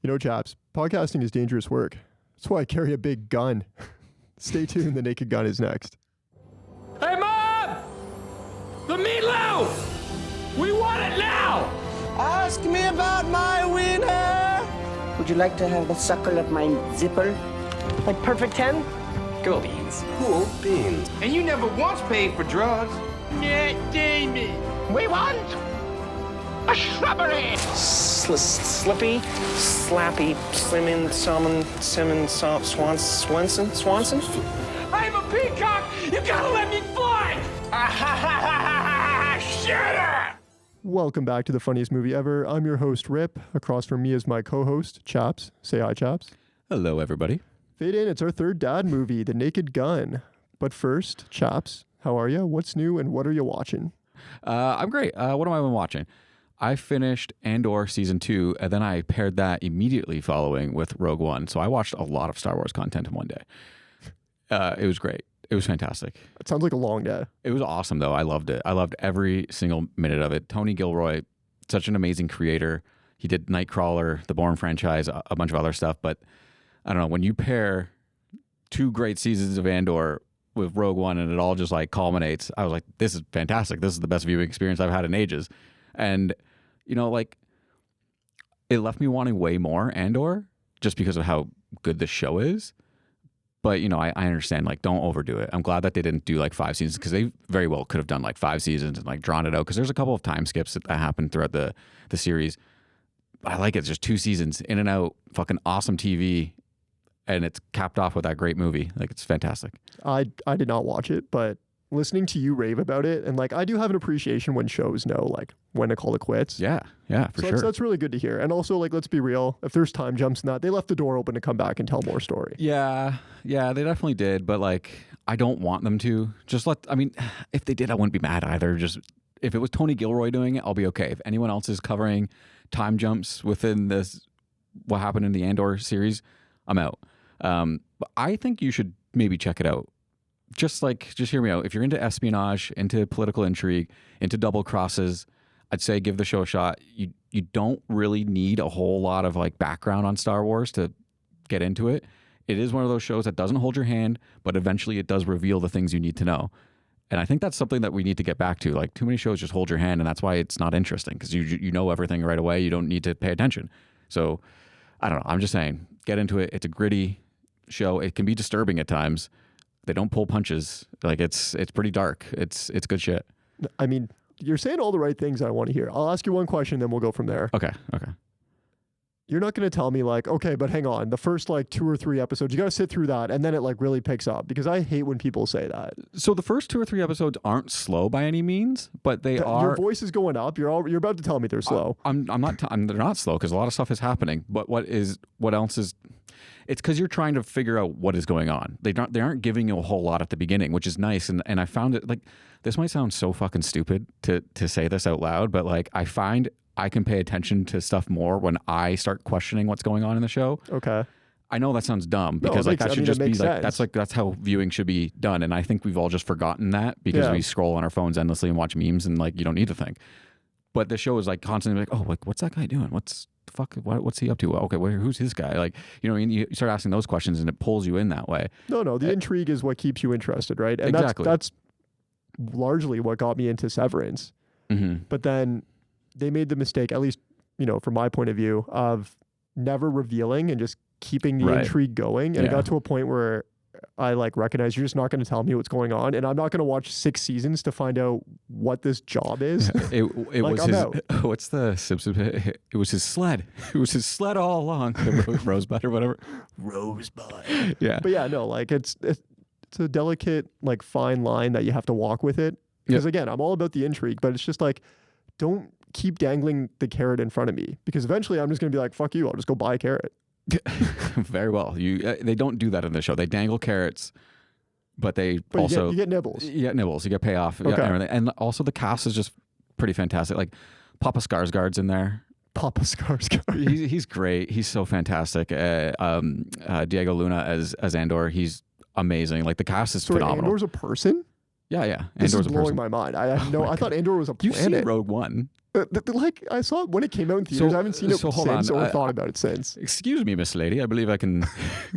You know, chaps, podcasting is dangerous work. That's why I carry a big gun. Stay tuned, The Naked Gun is next. Hey, Mom! The meatloaf! We want it now! Ask me about my wiener! Would you like to have the suckle of my zipper? Like perfect 10? Cool beans. Cool beans. And you never once paid for drugs. Yeah, Jamie. We want a shrubbery! Slippy, slappy, Swanson? I'm a peacock! You gotta let me fly! Shitter! Welcome back to the funniest movie ever. I'm your host, Ripp. Across from me is my co-host, Chaps. Say hi, Chaps. Hello, everybody. Fade in, it's our third dad movie, The Naked Gun. But first, Chaps, how are you? What's new and what are you watching? I'm great. What am I watching? I finished Andor Season 2, and then I paired that immediately following with Rogue One. So I watched a lot of Star Wars content in one day. It was great. It was fantastic. It sounds like a long day. It was awesome, though. I loved it. I loved every single minute of it. Tony Gilroy, such an amazing creator. He did Nightcrawler, the Bourne franchise, a bunch of other stuff. But I don't know, when you pair two great seasons of Andor with Rogue One and it all just like culminates, I was like, this is fantastic. This is the best viewing experience I've had in ages. And, you know, like, it left me wanting way more Andor just because of how good the show is. But, you know, I understand, like, don't overdo it. I'm glad that they didn't do like 5 seasons because they very well could have done like 5 seasons and like drawn it out because there's a couple of time skips that happened throughout the series. I like it. It's just 2 seasons in and out, fucking awesome TV. And it's capped off with that great movie. Like, it's fantastic. I did not watch it, but listening to you rave about it, and like I do have an appreciation when shows know like when to call it quits. Yeah, for sure. That's really good to hear. And also, like, let's be real, if there's time jumps in that, they left the door open to come back and tell more story. Yeah, they definitely did. But like, I don't want them to. I mean, if they did, I wouldn't be mad either. Just if it was Tony Gilroy doing it, I'll be okay. If anyone else is covering time jumps within this, what happened in the Andor series, I'm out. But I think you should maybe check it out. Just hear me out. If you're into espionage, into political intrigue, into double crosses, I'd say give the show a shot. You don't really need a whole lot of like background on Star Wars to get into it. It is one of those shows that doesn't hold your hand, but eventually it does reveal the things you need to know. And I think that's something that we need to get back to. Like, too many shows just hold your hand, and that's why it's not interesting because you know everything right away. You don't need to pay attention. So I don't know. I'm just saying, get into it. It's a gritty show. It can be disturbing at times. They don't pull punches. Like, it's pretty dark. It's good shit. I mean, you're saying all the right things I want to hear. I'll ask you one question, then we'll go from there. Okay. You're not going to tell me like, okay, but hang on, the first like 2 or 3 episodes, you got to sit through that, and then it like really picks up, because I hate when people say that. So the first 2 or 3 episodes aren't slow by any means, but they are. Your voice is going up. You're about to tell me they're slow. I'm not. They're not slow because a lot of stuff is happening. But what else is? It's because you're trying to figure out what is going on. They aren't giving you a whole lot at the beginning, which is nice. And I found it, like, this might sound so fucking stupid to say this out loud, but like, I find I can pay attention to stuff more when I start questioning what's going on in the show. Okay. I know that sounds dumb because that should just be like, sense. that's how viewing should be done. And I think we've all just forgotten that because we scroll on our phones endlessly and watch memes, and like, you don't need to think. But the show is like constantly like, oh, like, what's that guy doing? What's the fuck? What's he up to? Okay, who's his guy? Like, you know, you start asking those questions and it pulls you in that way. No, the intrigue is what keeps you interested, right? And exactly. That's largely what got me into Severance. Mm-hmm. But then they made the mistake, at least, you know, from my point of view, of never revealing and just keeping the intrigue going. And it got to a point where I like recognize you're just not going to tell me what's going on, and I'm not going to watch 6 seasons to find out what this job is. It like, was his. What's the Simpsons? It was his sled. It was his sled all along. Rosebud or whatever. Rosebud. Yeah. But yeah, no, like it's a delicate, like, fine line that you have to walk with it. Because again, I'm all about the intrigue, but it's just like, don't keep dangling the carrot in front of me, because eventually I'm just going to be like, fuck you, I'll just go buy a carrot. Very well. They don't do that in the show. They dangle carrots, but also you get nibbles. You get nibbles. You get payoff. Okay. Everything. And also the cast is just pretty fantastic. Like, Papa Skarsgård's in there. Papa Skarsgård. He's great. He's so fantastic. Diego Luna as Andor. He's amazing. Like, the cast is phenomenal. Andor's a person? Yeah. This Andor's is blowing my mind. I thought Andor was a planet. You've seen Rogue One. Like I saw it when it came out in theaters. I haven't seen it since or thought about it since. Excuse me, Miss Lady. I believe I can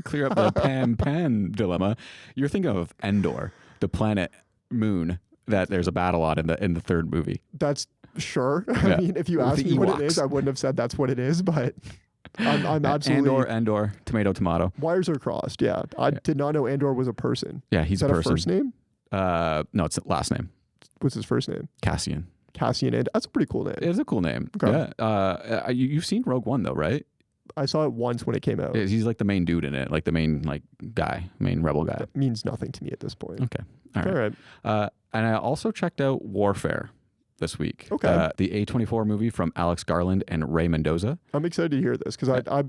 clear up the Pan dilemma. You're thinking of Andor, the planet moon that there's a battle on in the third movie. That's sure. Yeah. I mean, if you asked me what it is, I wouldn't have said that's what it is, but I'm absolutely... Andor, tomato. Wires are crossed, yeah. I did not know Andor was a person. Yeah, he's a person. Is that a first name? No, it's last name. What's his first name? Cassian, and that's a pretty cool name. It is a cool name. Okay. Yeah. You've seen Rogue One though, right? I saw it once when it came out. He's like the main dude in it, like the main main rebel guy. That means nothing to me at this point. Okay. All right. And I also checked out Warfare this week. Okay. The A24 movie from Alex Garland and Ray Mendoza. I'm excited to hear this because I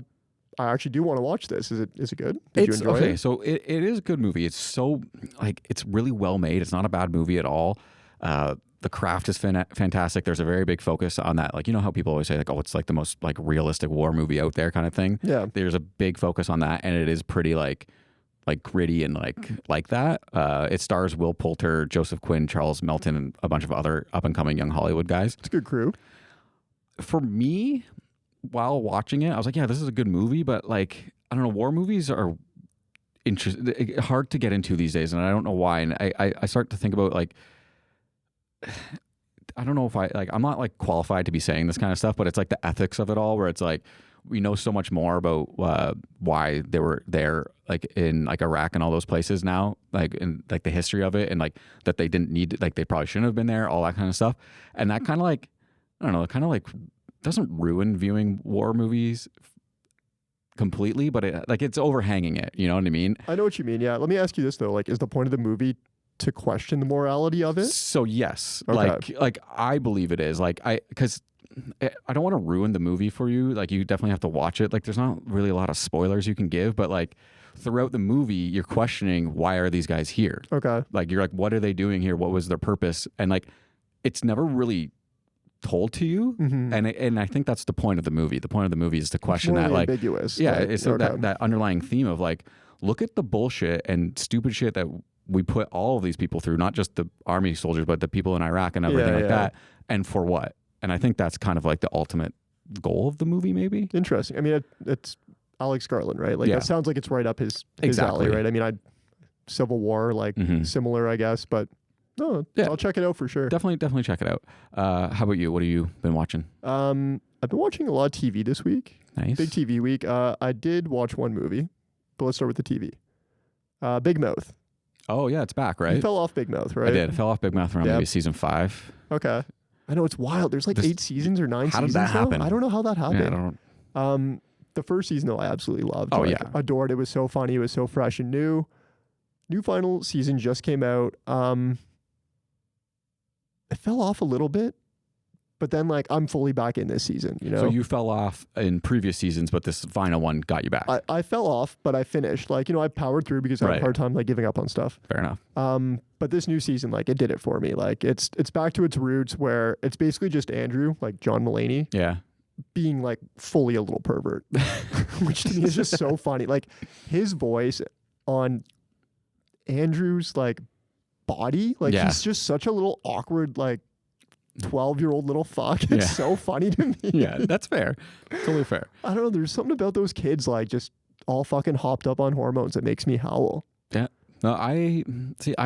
actually do want to watch this. Is it good? Did you enjoy it? So it is a good movie. It's so it's really well made. It's not a bad movie at all. The craft is fantastic. There's a very big focus on that. Like, you know how people always say like, oh, it's like the most like realistic war movie out there kind of thing. Yeah. There's a big focus on that, and it is pretty like gritty and like that. It stars Will Poulter, Joseph Quinn, Charles Melton, and a bunch of other up and coming young Hollywood guys. It's a good crew. For me, while watching it, I was like, yeah, this is a good movie, but like, I don't know, war movies are hard to get into these days, and I don't know why. And I start to think about like, I don't know if I'm not like qualified to be saying this kind of stuff, but it's like the ethics of it all, where it's like we know so much more about why they were there, like in like Iraq and all those places now, like in like the history of it, and like that they didn't need, like they probably shouldn't have been there, all that kind of stuff, and that kind of like, I don't know, it kind of like doesn't ruin viewing war movies completely, but it's overhanging it. You know what I mean? I know what you mean. Yeah. Let me ask you this though: like, is the point of the movie to question the morality of it? So yes, okay. like I believe it is. Because I don't want to ruin the movie for you. Like, you definitely have to watch it. Like, there's not really a lot of spoilers you can give, but like throughout the movie, you're questioning, why are these guys here? Okay. Like, you're like, what are they doing here? What was their purpose? And like, it's never really told to you. Mm-hmm. And I think that's the point of the movie. The point of the movie is to question that, like, ambiguous. Yeah, like, it's that underlying theme of like, look at the bullshit and stupid shit that we put all of these people through, not just the army soldiers, but the people in Iraq and everything that. And for what? And I think that's kind of like the ultimate goal of the movie, maybe. Interesting. I mean, it's Alex Garland, right? Like, that sounds like it's right up his alley, right? I mean, Civil War, like similar, I guess, but no, I'll check it out for sure. Definitely check it out. How about you? What have you been watching? I've been watching a lot of TV this week. Nice. Big TV week. I did watch one movie, but let's start with the TV. Big Mouth. Oh, yeah, it's back, right? You fell off Big Mouth, right? I did. I fell off Big Mouth around maybe season 5. Okay. I know, it's wild. There's like 8 seasons or 9 seasons. How did that happen? I don't know how that happened. Yeah, I don't. The first season, though, I absolutely loved. Oh, yeah. Adored. It was so funny. It was so fresh and new. New final season just came out. It fell off a little bit, but then like I'm fully back in this season, you know? So you fell off in previous seasons, but this final one got you back. I fell off, but I finished. Like, you know, I powered through because I had a hard time like giving up on stuff. Fair enough. But this new season, like, it did it for me. Like, it's back to its roots where it's basically just Andrew, like John Mulaney. Yeah. Being like fully a little pervert, which to me is just so funny. Like, his voice on Andrew's like body, like he's just such a little awkward, like 12-year-old little fuck. It's so funny to me. Yeah, that's fair. Totally fair. I don't know. There's something about those kids like just all fucking hopped up on hormones that makes me howl. Yeah. No, I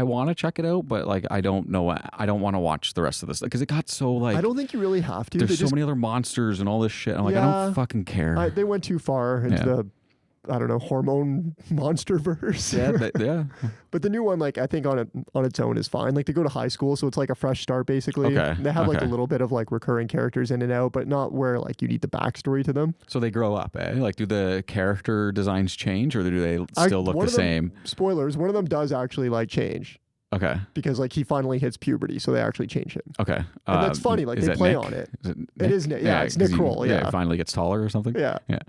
want to check it out, but like I don't know. I don't want to watch the rest of this because it got so like. I don't think you really have to. There's so many other monsters and all this shit. I'm like, I don't fucking care. They went too far into the, I don't know, hormone monster verse. Yeah. But the new one, like, I think on its own is fine. Like, they go to high school, so it's like a fresh start basically. Okay. And they have like a little bit of like recurring characters in and out, but not where like you need the backstory to them. So they grow up, eh? Like, do the character designs change, or do they still look the same? Spoilers. One of them does actually like change. Okay. Because like he finally hits puberty, so they actually change him. Okay. And that's funny. Like, they play on it. It is Nick. Yeah, it's Nick Kroll. Yeah, he finally gets taller or something. Yeah. Yeah.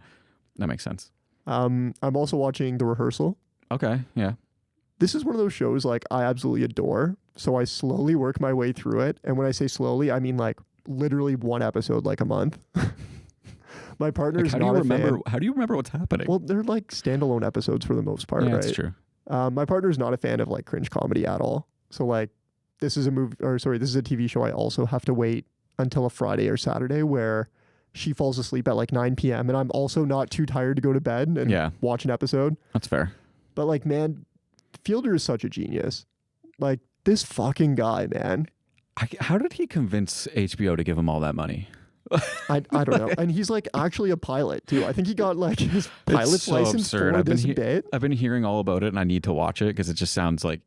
That makes sense. I'm also watching The Rehearsal. Okay, yeah. This is one of those shows like I absolutely adore. So I slowly work my way through it. And when I say slowly, I mean like literally one episode like a month. My partner is not a fan. How do you remember what's happening? Well, they're like standalone episodes for the most part, right? That's true. My partner is not a fan of like cringe comedy at all. So like this is a TV show I also have to wait until a Friday or Saturday where she falls asleep at like 9 p.m. and I'm also not too tired to go to bed and watch an episode. That's fair. But like, man, Fielder is such a genius. Like, this fucking guy, man. How did he convince HBO to give him all that money? I don't know. And he's like actually a pilot too. I think he got like his pilot's license for this bit. I've been hearing all about it and I need to watch it because it just sounds like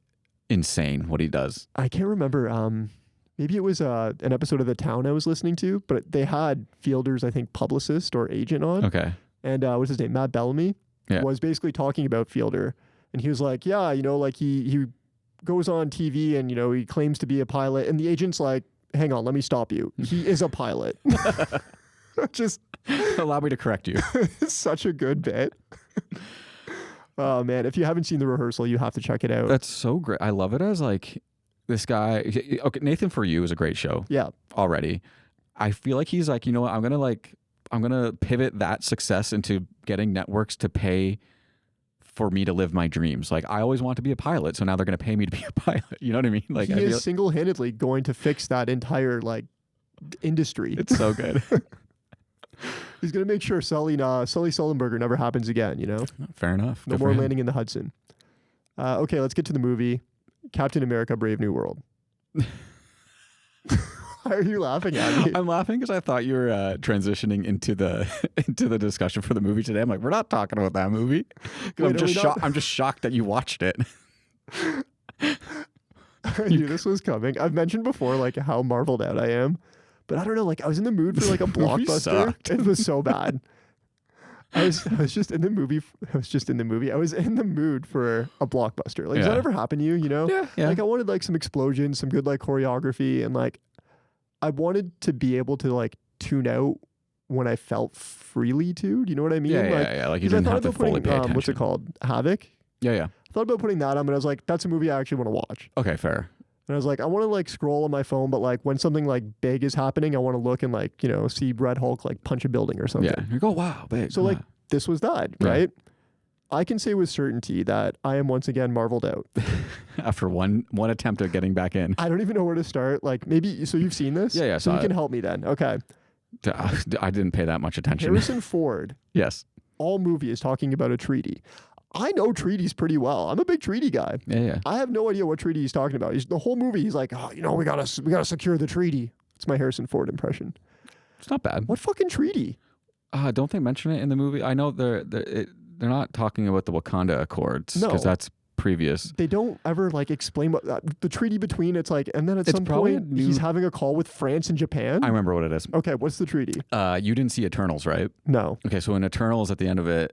insane what he does. I can't remember. Maybe it was an episode of The Town I was listening to, but they had Fielder's, I think, publicist or agent on. Okay. And what's his name? Matt Bellamy was basically talking about Fielder. And he was like, yeah, you know, like he goes on TV and, you know, he claims to be a pilot. And the agent's like, hang on, let me stop you. He is a pilot. Just allow me to correct you. It's such a good bit. Oh, man. If you haven't seen The Rehearsal, you have to check it out. That's so great. I love it as like this guy. Okay, Nathan For You is a great show. Yeah. Already. I feel like he's like, you know what? I'm going to pivot that success into getting networks to pay for me to live my dreams. Like, I always want to be a pilot, so now they're going to pay me to be a pilot. You know what I mean? Like, he is single-handedly going to fix that entire like industry. It's so good. He's going to make sure Sully Sullenberger never happens again, you know? Fair enough. No more landing in the Hudson. Okay, let's get to the movie. Captain America: Brave New World. Why are you laughing at me? I'm laughing because I thought you were transitioning into the discussion for the movie today. I'm like, we're not talking about that movie. Wait, I'm just shocked that you watched it. I knew this was coming. I've mentioned before like how marveled out I am, but I don't know. Like, I was in the mood for like a blockbuster. It was so bad. I was just in the movie. I was in the mood for a blockbuster. Like, does that ever happen to you? You know? Yeah. Like, I wanted like some explosions, some good like choreography, and like I wanted to be able to like tune out when I felt freely to. Do you know what I mean? Yeah. Like, you didn't have to fully pay attention. What's it called? Havoc? Yeah. I thought about putting that on, but I was like, that's a movie I actually want to watch. Okay, fair. And I was like, I want to like scroll on my phone, but like when something like big is happening, I want to look and like, you know, see Red Hulk like punch a building or something. Yeah. You go, wow, big. So like, this was that, right? I can say with certainty that I am once again marveled out. After one attempt at getting back in. I don't even know where to start. Like, maybe, so you've seen this? Yeah. So you can help me then. Okay. I didn't pay that much attention. Harrison Ford. Yes. All movie is talking about a treaty. I know treaties pretty well. I'm a big treaty guy. Yeah. I have no idea what treaty he's talking about. The whole movie, he's like, oh, you know, we gotta secure the treaty. It's my Harrison Ford impression. It's not bad. What fucking treaty? Don't they mention it in the movie? I know they're not talking about the Wakanda Accords because that's previous. They don't ever like explain what the treaty between. It's like, and then at some point he's having a call with France and Japan. I remember what it is. Okay, what's the treaty? You didn't see Eternals, right? No. Okay, so in Eternals, at the end of it,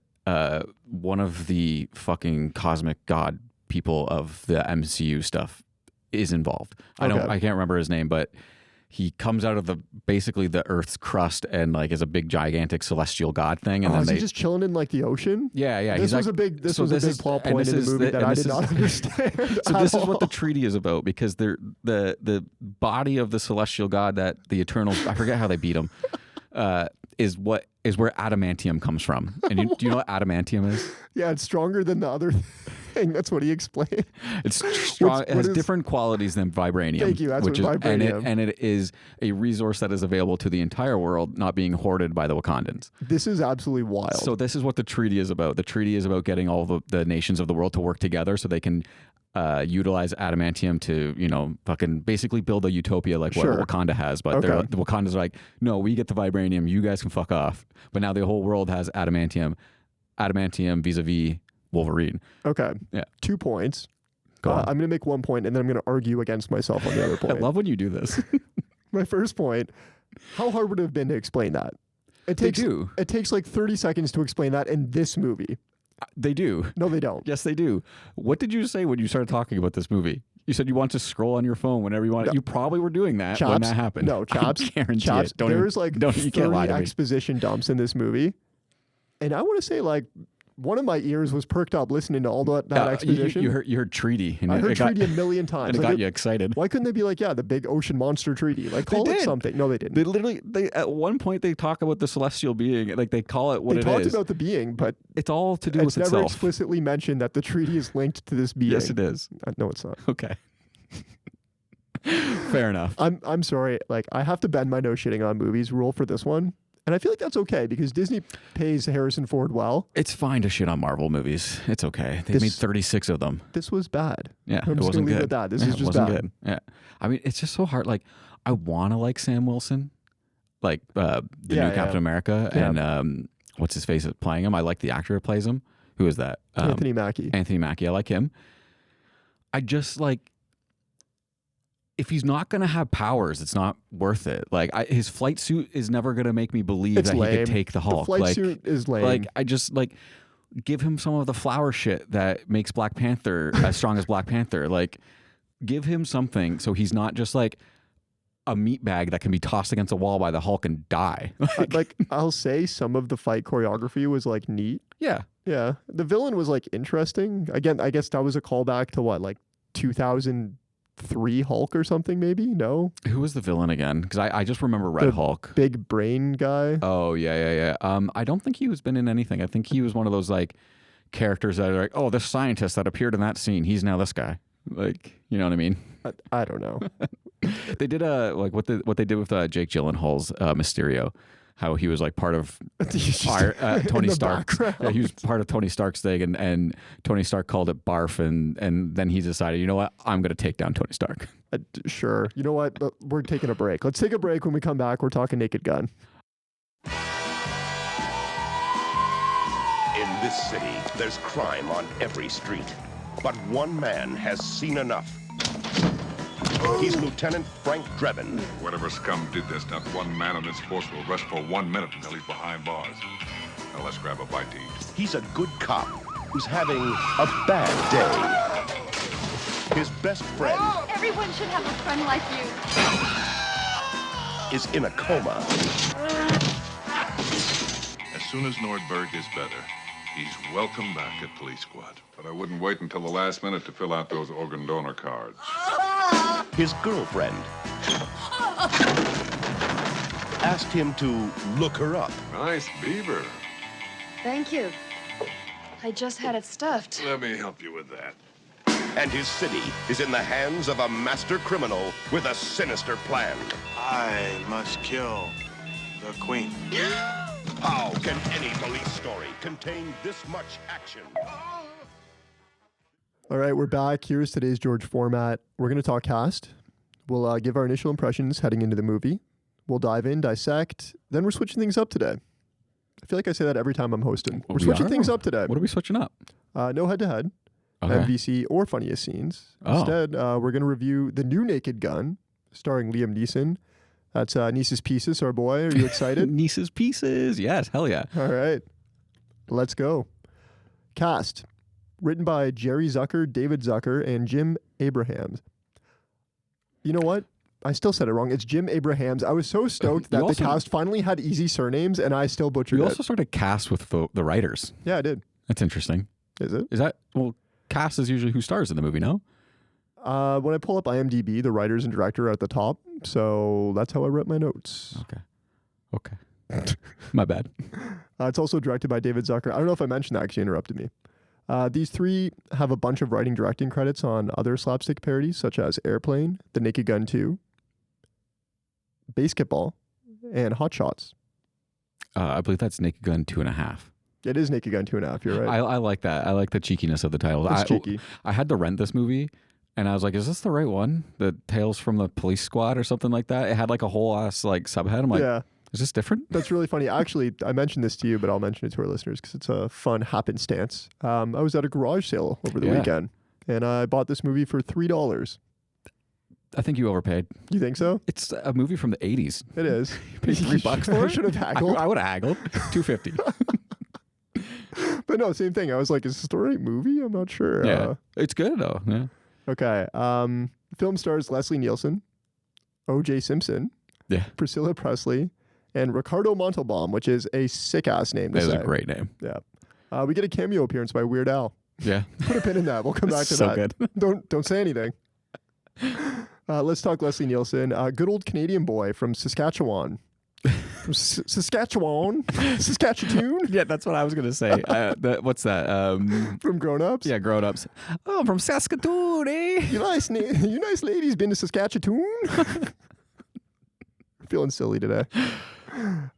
one of the fucking cosmic god people of the MCU stuff is involved. I can't remember his name, but he comes out of basically the Earth's crust and like is a big gigantic celestial god thing. And then is he just chilling in like the ocean? Yeah. This was a big plot point in the movie that I did not understand. So this is what the treaty is about, because the body of the celestial god that the Eternals, I forget how they beat him, is where adamantium comes from. And do you know what adamantium is? Yeah, it's stronger than the other thing. That's what he explained. It's strong. It has different qualities than vibranium. Thank you. That's vibranium. And it is a resource that is available to the entire world, not being hoarded by the Wakandans. This is absolutely wild. So this is what the treaty is about. The treaty is about getting all the nations of the world to work together so they can utilize adamantium to, you know, fucking basically build a utopia like what Wakanda has. But the Wakandas are like, no, we get the vibranium. You guys can fuck off. But now the whole world has adamantium vis-a-vis Wolverine. Okay. Yeah. 2 points. Go on. I'm going to make 1 point, and then I'm going to argue against myself on the other point. I love when you do this. My first point, how hard would it have been to explain that? It takes like 30 seconds to explain that in this movie. They do. No, they don't. Yes, they do. What did you say when you started talking about this movie? You said you want to scroll on your phone whenever you want. No. You probably were doing that when that happened. No, Chaps. I guarantee it. There's like 30 exposition dumps in this movie. And I want to say like one of my ears was perked up listening to all that exposition. You heard treaty. And I heard treaty a million times. And it got you excited. Why couldn't they be like, yeah, the big ocean monster treaty? Like, call it something. No, they didn't. They literally, at one point, they talk about the celestial being. Like, they call it what it is. They talked about the being, but it's all to do with itself. It's never explicitly mentioned that the treaty is linked to this being. Yes, it is. No, it's not. Okay. Fair enough. I'm sorry. Like, I have to bend my no shitting on movies rule for this one. And I feel like that's okay because Disney pays Harrison Ford well. It's fine to shit on Marvel movies. It's okay. They made 36 of them. This was bad. Yeah, I'm it just wasn't gonna leave good. it at that. This Yeah, is it just wasn't bad. good. Yeah, I mean, it's just so hard. Like, I want to like Sam Wilson, like the new Captain America, and what's his face playing him. I like the actor who plays him. Who is that? Anthony Mackie. Anthony Mackie. I like him. I just like. If he's not going to have powers, it's not worth it. Like his flight suit is never going to make me believe that he could take the Hulk. The flight suit is lame. Like I just like give him some of the flower shit that makes Black Panther as strong as Black Panther. Like give him something so he's not just like a meat bag that can be tossed against a wall by the Hulk and die. Like I'll say some of the fight choreography was like neat. Yeah. Yeah. The villain was like interesting. Again, I guess that was a callback to what, like 2003 Hulk or something, maybe? No? Who was the villain again? Because I just remember Red Hulk. Big brain guy. Oh, yeah. I don't think he was been in anything. I think he was one of those like characters that are like, oh, this scientist that appeared in that scene, he's now this guy. Like, you know what I mean? I don't know. They did like what they did with Jake Gyllenhaal's Mysterio. How he was like part of Tony Stark. Yeah, he was part of Tony Stark's thing, and Tony Stark called it barf, and then he decided, you know what, I'm going to take down Tony Stark. Sure. You know what? We're taking a break. Let's take a break. When we come back, we're talking Naked Gun. In this city, there's crime on every street. But one man has seen enough. He's Lieutenant Frank Drebin. Whatever scum did this, not one man on this force will rest for 1 minute until he's behind bars. Now let's grab a bite to eat. He's a good cop who's having a bad day. His best friend Everyone should have a friend like you. is in a coma. As soon as Nordberg is better, he's welcome back at Police Squad. But I wouldn't wait until the last minute to fill out those organ donor cards. His girlfriend asked him to look her up. Nice beaver. Thank you. I just had it stuffed. Let me help you with that. And his city is in the hands of a master criminal with a sinister plan. I must kill the Queen. How can any police story contain this much action? All right, we're back. Here's today's George format. We're going to talk cast. We'll give our initial impressions heading into the movie. We'll dive in, dissect. Then we're switching things up today. I feel like I say that every time I'm hosting. We're switching things up today. What are we switching up? No head-to-head, Okay. MVC, or funniest scenes. Oh. Instead, we're going to review The New Naked Gun, starring Liam Neeson. That's Neeses Pieces, our boy. Are you excited? Neeses Pieces. Yes, hell yeah. All right. Let's go. Cast. Written by Jerry Zucker, David Zucker, and Jim Abrahams. You know what? I still said it wrong. It's Jim Abrahams. I was so stoked that the cast finally had easy surnames, and I still butchered it. You also started cast with the writers. Yeah, I did. That's interesting. Is it? Is that, well, cast is usually who stars in the movie, no? When I pull up IMDb, the writers and director are at the top, so that's how I wrote my notes. Okay. My bad. It's also directed by David Zucker. I don't know if I mentioned that because you interrupted me. These three have a bunch of writing directing credits on other slapstick parodies, such as Airplane, The Naked Gun 2, Basketball, and Hot Shots. I believe that's Naked Gun 2.5. It is Naked Gun 2.5, you're right. I like that. I like the cheekiness of the title. It's cheeky. I had to rent this movie, and I was like, is this the right one? The Tales from the Police Squad or something like that? It had like a whole ass like subhead. I'm like, yeah. Is this different? That's really funny. Actually, I mentioned this to you, but I'll mention it to our listeners because it's a fun happenstance. I was at a garage sale over the weekend, and I bought this movie for $3. I think you overpaid. You think so? It's a movie from the 80s. It is. You paid $3 for it? I should have haggled. I would have haggled. $2.50. But no, same thing. I was like, is this the right movie? I'm not sure. Yeah. It's good, though. Yeah. Okay. Film stars Leslie Nielsen, O.J. Simpson, Priscilla Presley, and Ricardo Montalban, which is a sick-ass name to say. That is a great name. Yeah. We get a cameo appearance by Weird Al. Yeah. Put a pin in that. We'll come back to so that. Good. Don't say anything. Let's talk Leslie Nielsen. Good old Canadian boy from Saskatchewan. From Saskatchewan. Saskatchewan. Yeah, that's what I was gonna say. What's that? From Grown Ups. Yeah, Grown Ups. Oh, from Saskatoon, eh? You nice ladies been to Saskatchewan? Feeling silly today.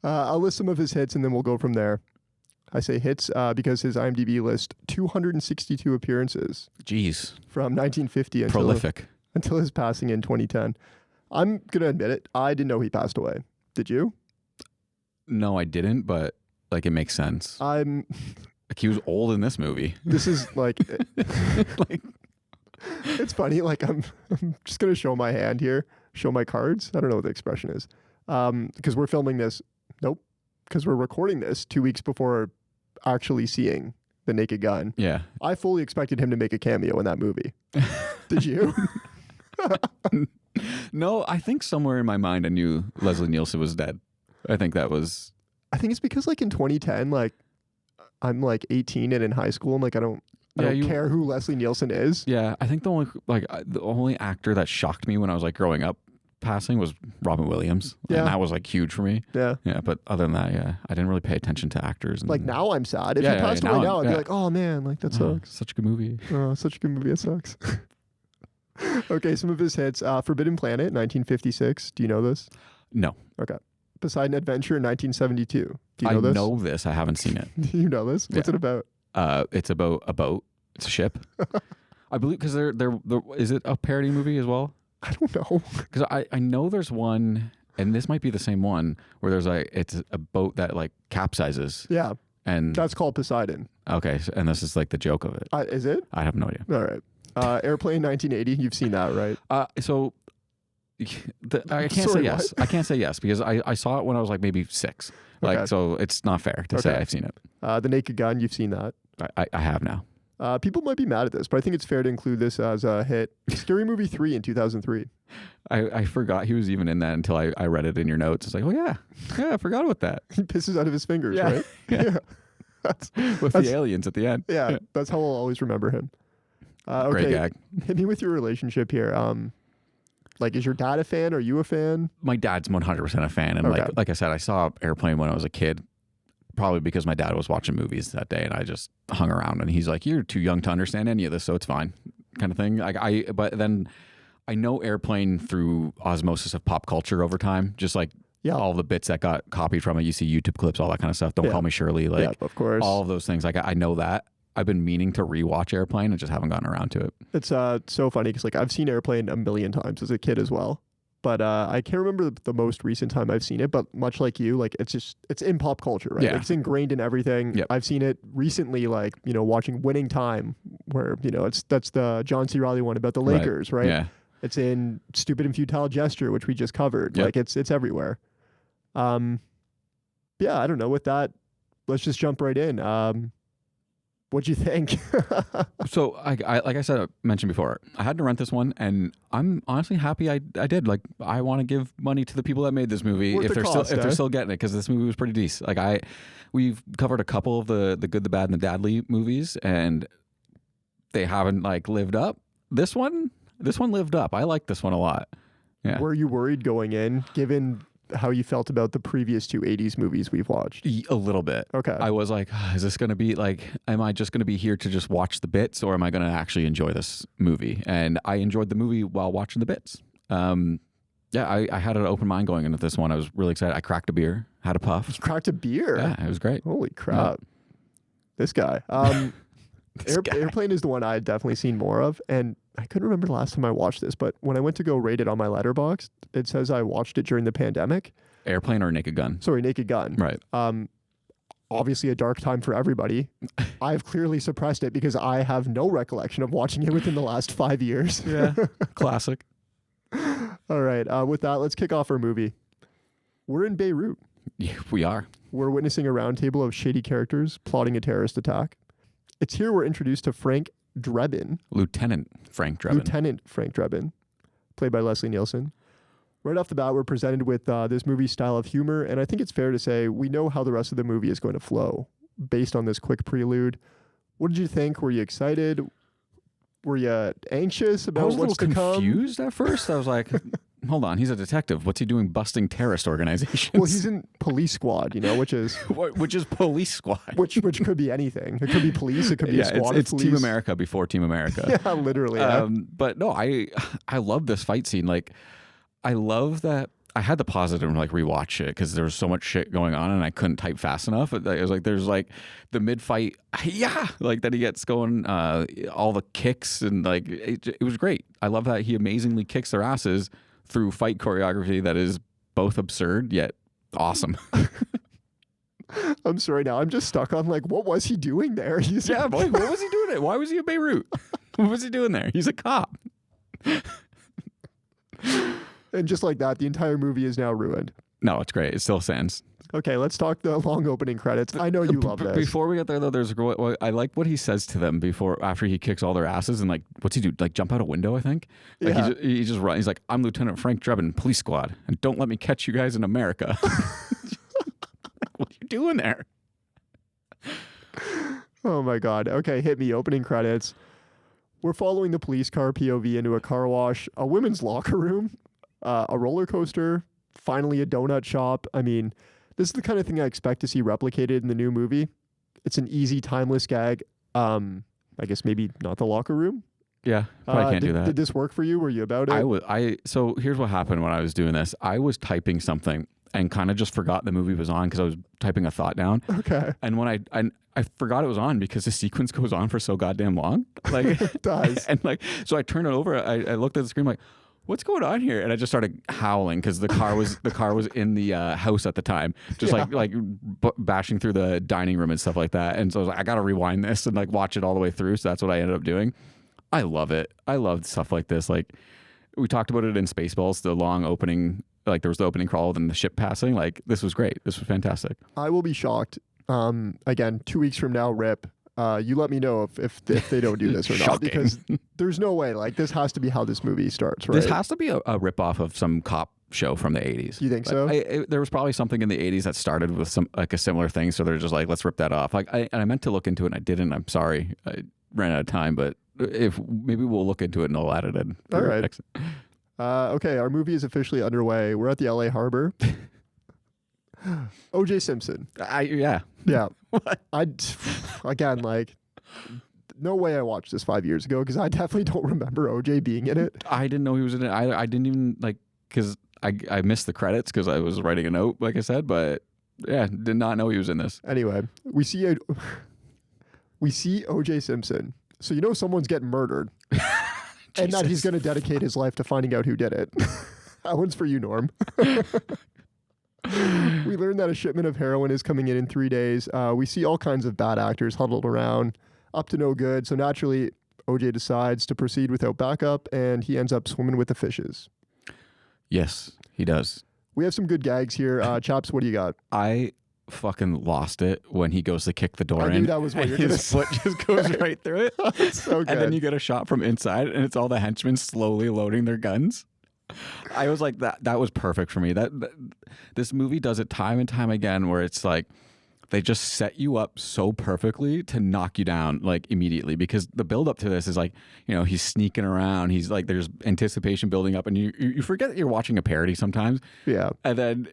I'll list some of his hits and then we'll go from there. I say hits because his IMDb lists 262 appearances. Jeez. From 1950 prolific until his passing in 2010. I'm gonna admit it. I didn't know he passed away. Did you? No, I didn't, but like it makes sense. Like he was old in this movie. This is like, it's funny. Like I'm just gonna show my hand here, show my cards. I don't know what the expression is, because we're filming this. Nope, because we're recording this 2 weeks before actually seeing The Naked Gun. Yeah, I fully expected him to make a cameo in that movie. Did you? No, I think somewhere in my mind I knew Leslie Nielsen was dead. I think it's because like in 2010, like I'm like 18 and in high school, and like I don't care who Leslie Nielsen is. Yeah, I think the only actor that shocked me when I was like growing up passing was Robin Williams. Yeah, and that was like huge for me. Yeah, but other than that, yeah, I didn't really pay attention to actors. And, like now I'm sad. If he passed away now, I'd be like, oh man, like that sucks. Such a good movie. Oh, such a good movie. It sucks. Okay, some of his hits. Forbidden Planet, 1956. Do you know this? No. Okay. Poseidon Adventure, 1972. Do you know this? I know this. I haven't seen it. Do you know this? What's it about? It's about a boat. It's a ship. I believe because is it a parody movie as well? I don't know. Because I know there's one, and this might be the same one where there's it's a boat that like capsizes. Yeah. And that's called Poseidon. Okay, and this is like the joke of it. Is it? I have no idea. All right. Airplane 1980. You've seen that, right? I can't say yes. I can't say yes because I saw it when I was like maybe 6. Like okay. So it's not fair to say I've seen it. The Naked Gun. You've seen that. I have now. People might be mad at this, but I think it's fair to include this as a hit. Scary Movie 3 in 2003. I forgot he was even in that until I read it in your notes. It's like, oh yeah, I forgot about that. He pisses out of his fingers, right? Yeah. That's the aliens at the end. Yeah, that's how I'll always remember him. Okay, great gag. Hit me with your relationship here. Like, is your dad a fan? Are you a fan? My dad's 100% a fan, and like I said, I saw Airplane when I was a kid. Probably because my dad was watching movies that day, and I just hung around. And he's like, "You're too young to understand any of this, so it's fine," kind of thing. But then I know Airplane through osmosis of pop culture over time. Just like all the bits that got copied from it. You see YouTube clips, all that kind of stuff. Don't Call Me Shirley, like of course, all of those things. Like I know that. I've been meaning to rewatch Airplane and just haven't gotten around to it. It's so funny because like I've seen Airplane a million times as a kid as well. But I can't remember the most recent time I've seen it. But much like you, like it's in pop culture, right? Yeah. Like, it's ingrained in everything. Yep. I've seen it recently, like watching Winning Time, where that's the John C. Reilly one about the Lakers, right? Yeah. It's in Stupid and Futile Gesture, which we just covered. Yep. Like it's everywhere. Yeah, I don't know. With that, let's just jump right in. What'd you think? So, like I said, I mentioned before, I had to rent this one, and I'm honestly happy I did. Like, I want to give money to the people that made this movie if they're still getting it, because this movie was pretty decent. Like, we've covered a couple of the Good, the Bad, and the Dadly movies, and they haven't like lived up. This one lived up. I like this one a lot. Yeah. Were you worried going in, given how you felt about the previous 2 80s movies we've watched? A little bit. Okay. I was like, is this going to be like, am I just going to be here to just watch the bits, or am I going to actually enjoy this movie? And I enjoyed the movie while watching the bits. I had an open mind going into this one. I was really excited. I cracked a beer, had a puff. You cracked a beer? Yeah, it was great. Holy crap. Yeah. This guy. Airplane is the one I had definitely seen more of, and I couldn't remember the last time I watched this, but when I went to go rate it on my Letterboxd, it says I watched it during the pandemic. Airplane or Naked Gun? Sorry, Naked Gun. Right. Obviously a dark time for everybody. I've clearly suppressed it because I have no recollection of watching it within the last 5 years. Yeah, classic. All right, with that, let's kick off our movie. We're in Beirut. Yeah, we are. We're witnessing a roundtable of shady characters plotting a terrorist attack. It's here we're introduced to Frank Drebin. Lieutenant Frank Drebin, played by Leslie Nielsen. Right off the bat, we're presented with this movie's style of humor, and I think it's fair to say we know how the rest of the movie is going to flow based on this quick prelude. What did you think? Were you excited? Were you anxious about what's to come? I was a little confused at first. I was like, hold on, he's a detective. What's he doing busting terrorist organizations? Well, he's in police squad, which is police squad. which could be anything. It could be police. It could be a squad it's of police. Team America before Team America. Yeah, literally. But no, I love this fight scene. Like, I love that. I had to pause it and like rewatch it because there was so much shit going on and I couldn't type fast enough. It was like there's like the mid fight, like that he gets going, all the kicks and like it was great. I love that he amazingly kicks their asses through fight choreography that is both absurd yet awesome. I'm sorry now. I'm just stuck on like, what was he doing there? What was he doing there? Why was he in Beirut? What was he doing there? He's a cop. And just like that, the entire movie is now ruined. No, it's great. It still stands. Okay, let's talk the long opening credits. I know you love this. Before we get there, though, I like what he says to them after he kicks all their asses and like, what's he do? Like jump out a window, I think. Like he just runs. He's like, I'm Lieutenant Frank Drebin, police squad, and don't let me catch you guys in America. What are you doing there? Oh my God. Okay, hit me. Opening credits. We're following the police car POV into a car wash, a women's locker room, a roller coaster, finally a donut shop. I mean, this is the kind of thing I expect to see replicated in the new movie. It's an easy, timeless gag. I guess maybe not the locker room. Yeah, probably can't do that. Did this work for you? Were you about it? So here's what happened when I was doing this. I was typing something and kind of just forgot the movie was on because I was typing a thought down. Okay. And when I forgot it was on because the sequence goes on for so goddamn long. Like it does. And like, so I turned it over. I looked at the screen like, what's going on here? And I just started howling because the car was in the house at the time, just like bashing through the dining room and stuff like that. And so I was like, I got to rewind this and like watch it all the way through. So that's what I ended up doing. I love it. I love stuff like this. Like we talked about it in Spaceballs, the long opening, like there was the opening crawl and the ship passing. Like this was great. This was fantastic. I will be shocked. Again, 2 weeks from now, Rip. You let me know if they don't do this or not, because there's no way. Like this has to be how this movie starts, right? This has to be a ripoff of some cop show from the 80s. You think so? There was probably something in the 80s that started with some like a similar thing, so they're just like, let's rip that off. Like I meant to look into it and I didn't. I'm sorry. I ran out of time, but if maybe we'll look into it and I'll add it in. All right. Okay, our movie is officially underway. We're at the LA Harbor. O.J. Simpson. Yeah. What? Again, like, no way I watched this 5 years ago because I definitely don't remember O.J. being in it. I didn't know he was in it. I didn't even like because I missed the credits because I was writing a note, like I said. But yeah, did not know he was in this. Anyway, we see O.J. Simpson. So you know someone's getting murdered, and that he's going to dedicate his life to finding out who did it. That one's for you, Norm. We learned that a shipment of heroin is coming in 3 days. We see all kinds of bad actors huddled around, up to no good. So naturally, OJ decides to proceed without backup, and he ends up swimming with the fishes. Yes, he does. We have some good gags here. Chaps, what do you got? I fucking lost it when he goes to kick the door in. I knew that was what you're going to say. His foot just goes right through it. It's so good. And then you get a shot from inside, and it's all the henchmen slowly loading their guns. I was like, that was perfect for me. That this movie does it time and time again where it's like they just set you up so perfectly to knock you down like immediately, because the build up to this is like, you know, he's sneaking around, he's like, there's anticipation building up, and you forget that you're watching a parody sometimes. Yeah. And then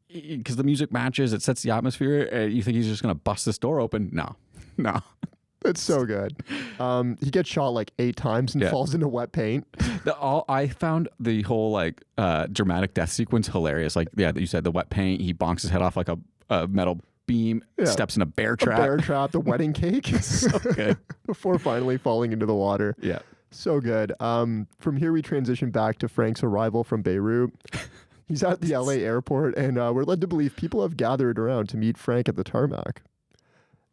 because the music matches, it sets the atmosphere, you think he's just gonna bust this door open. No. It's so good. He gets shot like 8 times and falls into wet paint. I found the whole like dramatic death sequence hilarious. Like, yeah, you said the wet paint. He bonks his head off like a metal beam, steps in a bear trap. The wedding cake. So good. Before finally falling into the water. Yeah. So good. From here we transition back to Frank's arrival from Beirut. He's at the LA airport, and we're led to believe people have gathered around to meet Frank at the tarmac.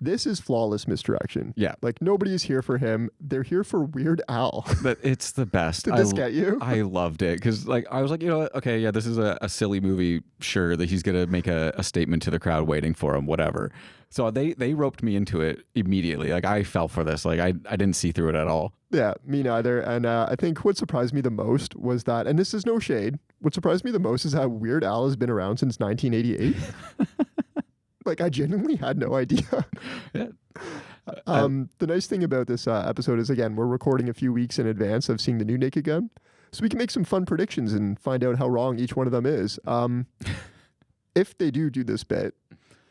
This is flawless misdirection. Yeah. Like, nobody is here for him. They're here for Weird Al. But it's the best. Did this get you? I loved it. Because, like, I was like, you know what? Okay, yeah, this is a silly movie. Sure, that he's going to make a statement to the crowd waiting for him, whatever. So they roped me into it immediately. Like, I fell for this. Like, I didn't see through it at all. Yeah, me neither. And I think what surprised me the most was that, and this is no shade, what surprised me the most is how Weird Al has been around since 1988. Like, I genuinely had no idea. Yeah. The nice thing about this episode is, again, we're recording a few weeks in advance of seeing the new Naked Gun. So we can make some fun predictions and find out how wrong each one of them is. If they do this bit,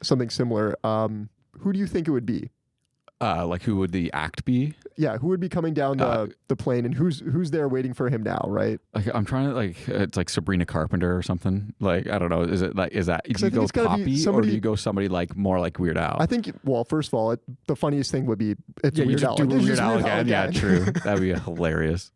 something similar, who do you think it would be? Like who would the act be? Yeah, who would be coming down the plane, and who's there waiting for him now, right? Like I'm trying to it's like Sabrina Carpenter or something. Like I don't know. Is that do you go Poppy or do you go somebody like more like Weird Al? I think. Well, first of all, the funniest thing would be it's yeah, Weird you Al. just do Like, Weird Al again. Yeah, true. That'd be hilarious.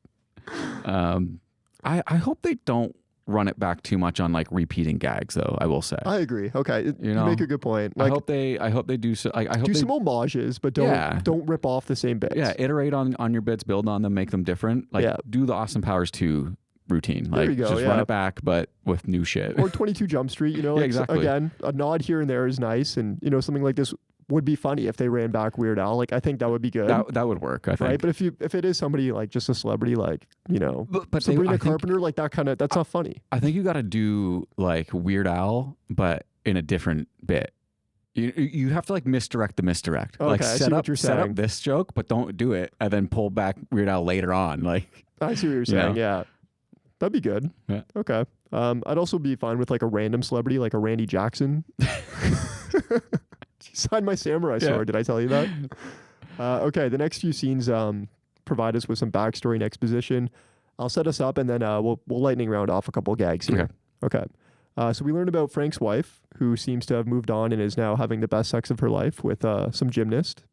I hope they don't run it back too much on like repeating gags, though. I will say. I agree. Okay, you make a good point. Like, I hope they do. I hope do they, some homages, but don't rip off the same bits. Yeah, iterate on your bits, build on them, make them different. Like do the Austin Powers 2 routine. Like there you go, just run it back, but with new shit. Or 22 Jump Street. You know, like, exactly. Again, a nod here and there is nice, and something like this would be funny if they ran back Weird Al. Like I think that would be good. That would work. I think. Right, but if it is somebody like just a celebrity, like but Sabrina Carpenter, like that kind of that's not funny. I think you got to do like Weird Al, but in a different bit. You have to like misdirect the misdirect. Okay, like set up this joke, but don't do it, and then pull back Weird Al later on. Like I see what you're saying. Yeah, that'd be good. Yeah. Okay. I'd also be fine with like a random celebrity, like a Randy Jackson. Signed my samurai sword. Did I tell you that? Okay, the next few scenes provide us with some backstory and exposition. I'll set us up, and then we'll lightning round off a couple of gags here. Okay. So we learn about Frank's wife, who seems to have moved on and is now having the best sex of her life with some gymnast.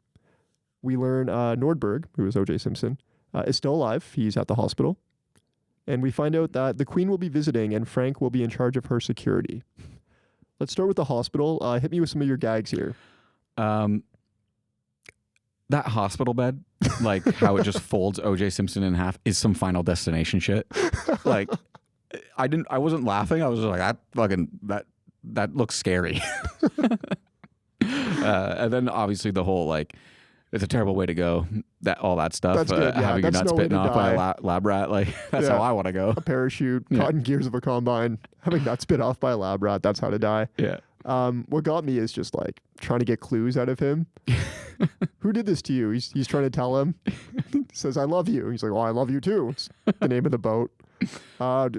We learn Nordberg, who is O.J. Simpson, is still alive. He's at the hospital. And we find out that the Queen will be visiting, and Frank will be in charge of her security. Let's start with the hospital. Hit me with some of your gags here. That hospital bed, like how it just folds O.J. Simpson in half, is some Final Destination shit. Like, I wasn't laughing. I was just like, that looks scary. And then obviously the whole like, it's a terrible way to go. All that stuff. That's good, yeah. Having That's your nuts no way bitten to off by die. a lab rat. Like that's how I want to go. A parachute, caught in gears of a combine, having nuts bit off by a lab rat. That's how to die. Yeah. What got me is just like trying to get clues out of him. Who did this to you? He's trying to tell him. He says, I love you. He's like, well, I love you too. It's the name of the boat. What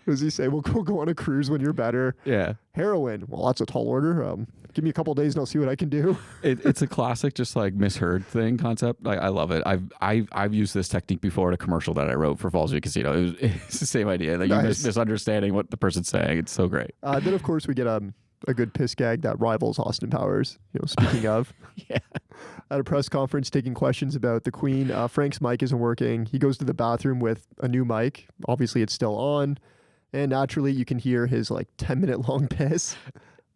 does he say? We'll go on a cruise when you're better. Yeah. Heroin. Well, that's a tall order. Give me a couple of days and I'll see what I can do. It's a classic, just like misheard thing concept. I love it. I've used this technique before in a commercial that I wrote for Fallsview Casino. It's the same idea. Like you're misunderstanding what the person's saying. It's so great. Then of course we get a good piss gag that rivals Austin Powers. Speaking of, yeah. At a press conference, taking questions about the Queen, Frank's mic isn't working. He goes to the bathroom with a new mic. Obviously, it's still on, and naturally, you can hear his 10-minute long piss.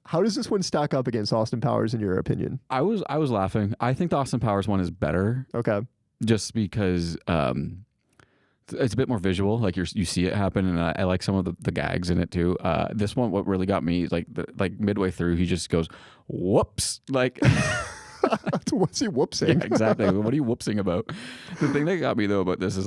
How does this one stack up against Austin Powers, in your opinion? I was laughing. I think the Austin Powers one is better. Okay. Just because it's a bit more visual. Like you see it happen, and I like some of the gags in it too. This one, what really got me, like midway through, he just goes, "Whoops!" Like. What's he whoopsing? Yeah, exactly. What are you whoopsing about? The thing that got me though about this is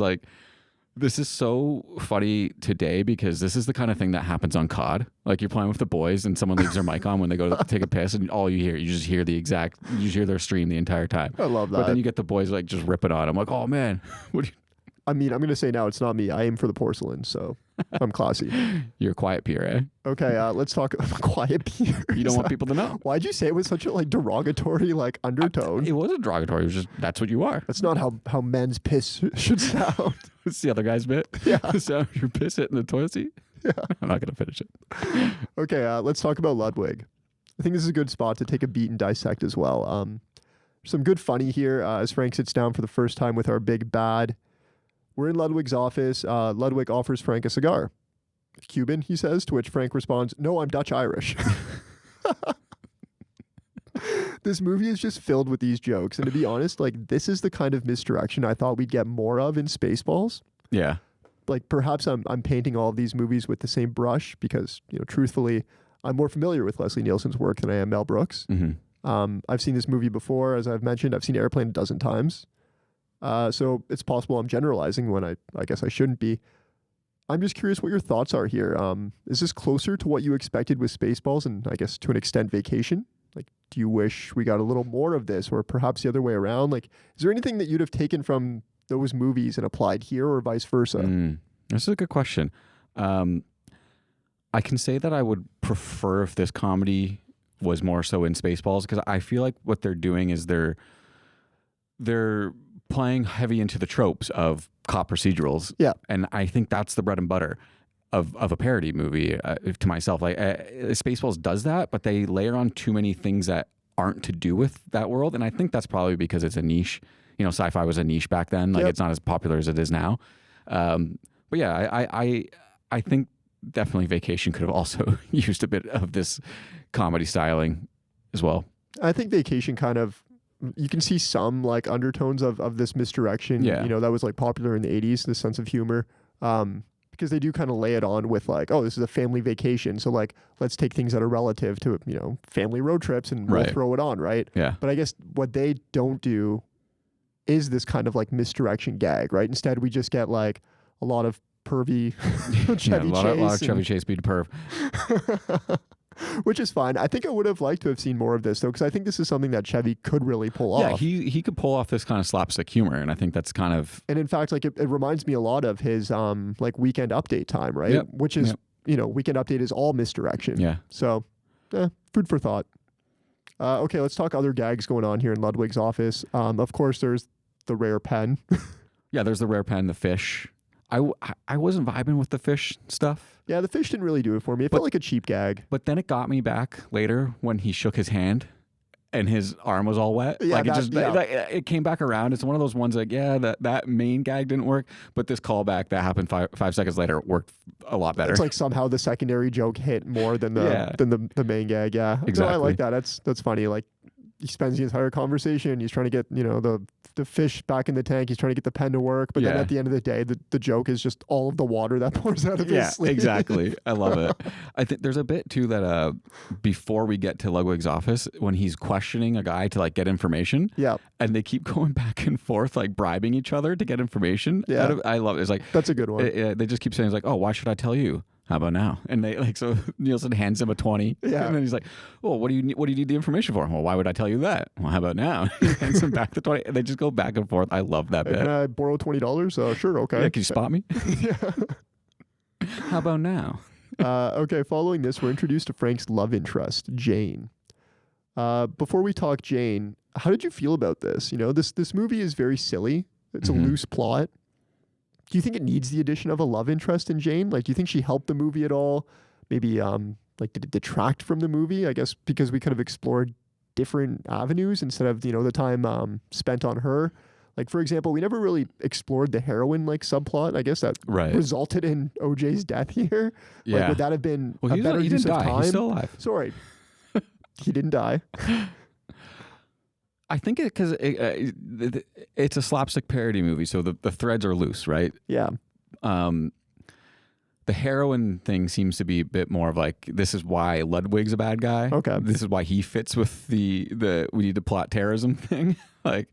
this is so funny today because this is the kind of thing that happens on COD. Like you're playing with the boys and someone leaves their mic on when they go to take a piss, and all you just hear their stream the entire time. I love that. But then you get the boys just rip it on. I'm like, oh man, what do you? I mean, I'm going to say now it's not me. I aim for the porcelain, so I'm classy. You're a quiet peer, eh? Okay, let's talk quiet peer. You don't want people to know. Why'd you say it with such a derogatory undertone? It wasn't derogatory. It was just that's what you are. That's not how men's piss should sound. It's the other guy's bit. Yeah. The sound of your piss hitting the toilet seat. Yeah. I'm not going to finish it. Okay, let's talk about Ludwig. I think this is a good spot to take a beat and dissect as well. Some good funny here as Frank sits down for the first time with our big bad. We're in Ludwig's office. Ludwig offers Frank a cigar. Cuban, he says, to which Frank responds, no, I'm Dutch-Irish. This movie is just filled with these jokes. And to be honest, this is the kind of misdirection I thought we'd get more of in Spaceballs. Yeah. Perhaps I'm painting all of these movies with the same brush because, truthfully, I'm more familiar with Leslie Nielsen's work than I am Mel Brooks. Mm-hmm. I've seen this movie before, as I've mentioned. I've seen Airplane a dozen times. So it's possible I'm generalizing when I guess I shouldn't be. I'm just curious what your thoughts are here. Is this closer to what you expected with Spaceballs and I guess to an extent Vacation? Do you wish we got a little more of this or perhaps the other way around? Is there anything that you'd have taken from those movies and applied here, or vice versa? This is a good question. I can say that I would prefer if this comedy was more so in Spaceballs, because I feel like what they're doing is they're playing heavy into the tropes of cop procedurals. Yeah. And I think that's the bread and butter of a parody movie to myself. Like Spaceballs does that, but they layer on too many things that aren't to do with that world. And I think that's probably because it's a niche. You know, sci-fi was a niche back then. Like it's not as popular as it is now. But yeah, I think definitely Vacation could have also used a bit of this comedy styling as well. I think Vacation kind of, you can see some like undertones of this misdirection, you know, that was like popular in the 80s, this sense of humor. Because they do kind of lay it on with like, oh, this is a family vacation. So like, let's take things that are relative to, you know, family road trips and we'll throw it on, right? Yeah. But I guess what they don't do is this kind of like misdirection gag, right? Instead, we just get like a lot of pervy Chevy Chase. A lot of Chevy Chase being perv. Which is fine. I think I would have liked to have seen more of this though, because I think this is something that Chevy could really pull off. Yeah, he could pull off this kind of slapstick humor, and I think that's kind of... And in fact, like it reminds me a lot of his like Weekend Update time, right? Yep. Which is, you know, Weekend Update is all misdirection. Yeah. So, food for thought. Okay, let's talk other gags going on here in Ludwig's office. Of course, there's the rare pen. Yeah, there's the rare pen, the fish. I wasn't vibing with the fish stuff. Yeah, the fish didn't really do it for me. It felt like a cheap gag. But then it got me back later when he shook his hand and his arm was all wet. Yeah, like it came back around. It's one of those ones like, that main gag didn't work, but this callback that happened five seconds later worked a lot better. It's like somehow the secondary joke hit more than the main gag. Yeah, exactly. No, I like that. That's funny. Like he spends the entire conversation. He's trying to get, you know, the fish back in the tank. He's trying to get the pen to work. But then at the end of the day, the joke is just all of the water that pours out of his sleeve. Exactly. I love it. I think there's a bit too that before we get to Ludwig's office, when he's questioning a guy to like get information. Yeah. And they keep going back and forth, like bribing each other to get information. Yeah. I love it. It's like, that's a good one. They just keep saying, it's like, oh, why should I tell you? How about now? And they like, so Nielsen hands him a 20. Yeah. And then he's like, well, what do you need the information for? Well, why would I tell you that? Well, how about now? He hands him back the 20. And they just go back and forth. I love that bit. Can I borrow $20? Sure. Okay. Yeah, can you spot me? Yeah. How about now? Okay. Following this, we're introduced to Frank's love interest, Jane. Before we talk Jane, how did you feel about this? You know, this movie is very silly. It's a loose plot. Do you think it needs the addition of a love interest in Jane? Like, do you think she helped the movie at all? Maybe, like, did it detract from the movie? I guess because we could have explored different avenues instead of, you know, the time spent on her. Like, for example, we never really explored the heroin, like, subplot. I guess that resulted in OJ's death here. Yeah. Like, would that have been a better use of time? He's still alive. Sorry. He didn't die. I think because it's a slapstick parody movie, so the threads are loose, right? Yeah. The heroin thing seems to be a bit more of like, this is why Ludwig's a bad guy. Okay. This is why he fits with the we need to plot terrorism thing. Like,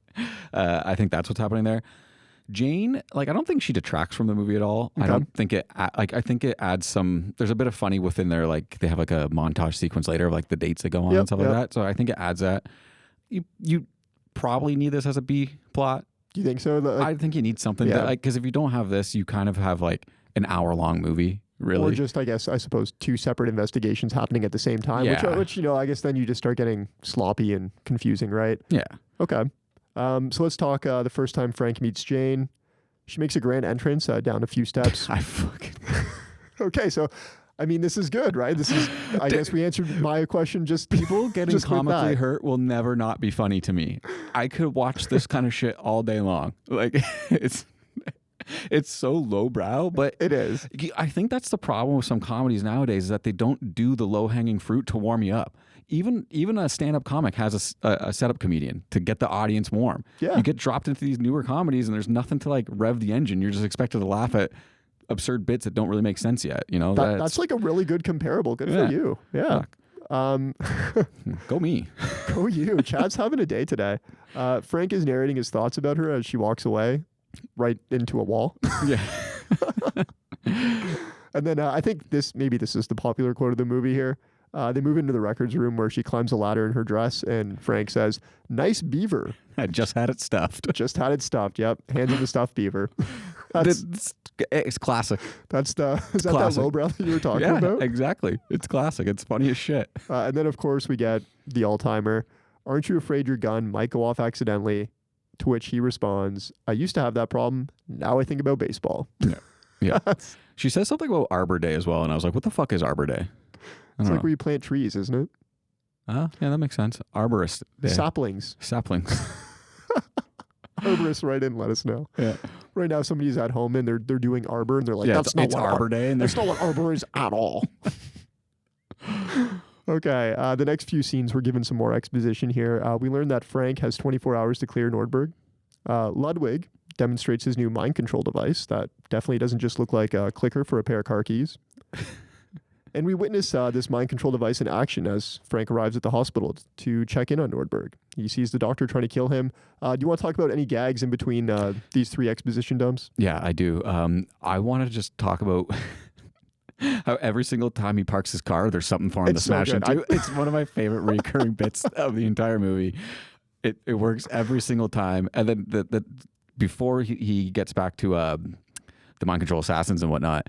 I think that's what's happening there. Jane, like, I don't think she detracts from the movie at all. Okay. I don't think I think it adds some, there's a bit of funny within there. Like, they have like a montage sequence later of like the dates that go on and stuff like that. So I think it adds that. You probably need this as a B plot. Do you think so? I think you need something that, like, because if you don't have this, you kind of have like an hour-long movie, really. Or just, I suppose, two separate investigations happening at the same time, which, you know, I guess then you just start getting sloppy and confusing, right? Yeah. Okay. So let's talk the first time Frank meets Jane. She makes a grand entrance down a few steps. Okay, so I mean, this is good, right? This is, I guess we answered my question. Just people getting comically hurt will never not be funny to me. I could watch this kind of shit all day long. Like, it's so lowbrow, but it is. I think that's the problem with some comedies nowadays, is that they don't do the low-hanging fruit to warm you up. Even a stand-up comic has a setup comedian to get the audience warm. Yeah. You get dropped into these newer comedies and there's nothing to like rev the engine. You're just expected to laugh at absurd bits that don't really make sense yet. You know, that's like a really good comparable. Good for you. Yeah. Go me. Go you. Chad's having a day today. Frank is narrating his thoughts about her as she walks away right into a wall. Yeah. And then I think this is the popular quote of the movie here. They move into the records room where she climbs a ladder in her dress, and Frank says, "Nice beaver." I just had it stuffed. Just had it stuffed. Yep. Hands on the stuffed beaver. It's classic. Is that lowbrow that you were talking about? Yeah, exactly. It's classic. It's funny as shit. And then, of course, we get the all-timer. "Aren't you afraid your gun might go off accidentally?" To which he responds, "I used to have that problem. Now I think about baseball." Yeah. She says something about Arbor Day as well, and I was like, what the fuck is Arbor Day? It's like where you plant trees, isn't it? Yeah, that makes sense. Arborist Day. Saplings. Arborists, write in, let us know. Yeah. Right now, somebody's at home and they're doing arbor, and they're like, "That's not what Arbor Day," and that's not what arbor is at all. Okay, the next few scenes we're given some more exposition here. We learn that Frank has 24 hours to clear Nordberg. Ludwig demonstrates his new mind control device that definitely doesn't just look like a clicker for a pair of car keys. And we witness this mind control device in action as Frank arrives at the hospital to check in on Nordberg. He sees the doctor trying to kill him. Do you want to talk about any gags in between these three exposition dumps? Yeah, I do. I want to just talk about how every single time he parks his car, there's something for him to smash into. It's one of my favorite recurring bits of the entire movie. It works every single time. And then the before he gets back to the mind control assassins and whatnot,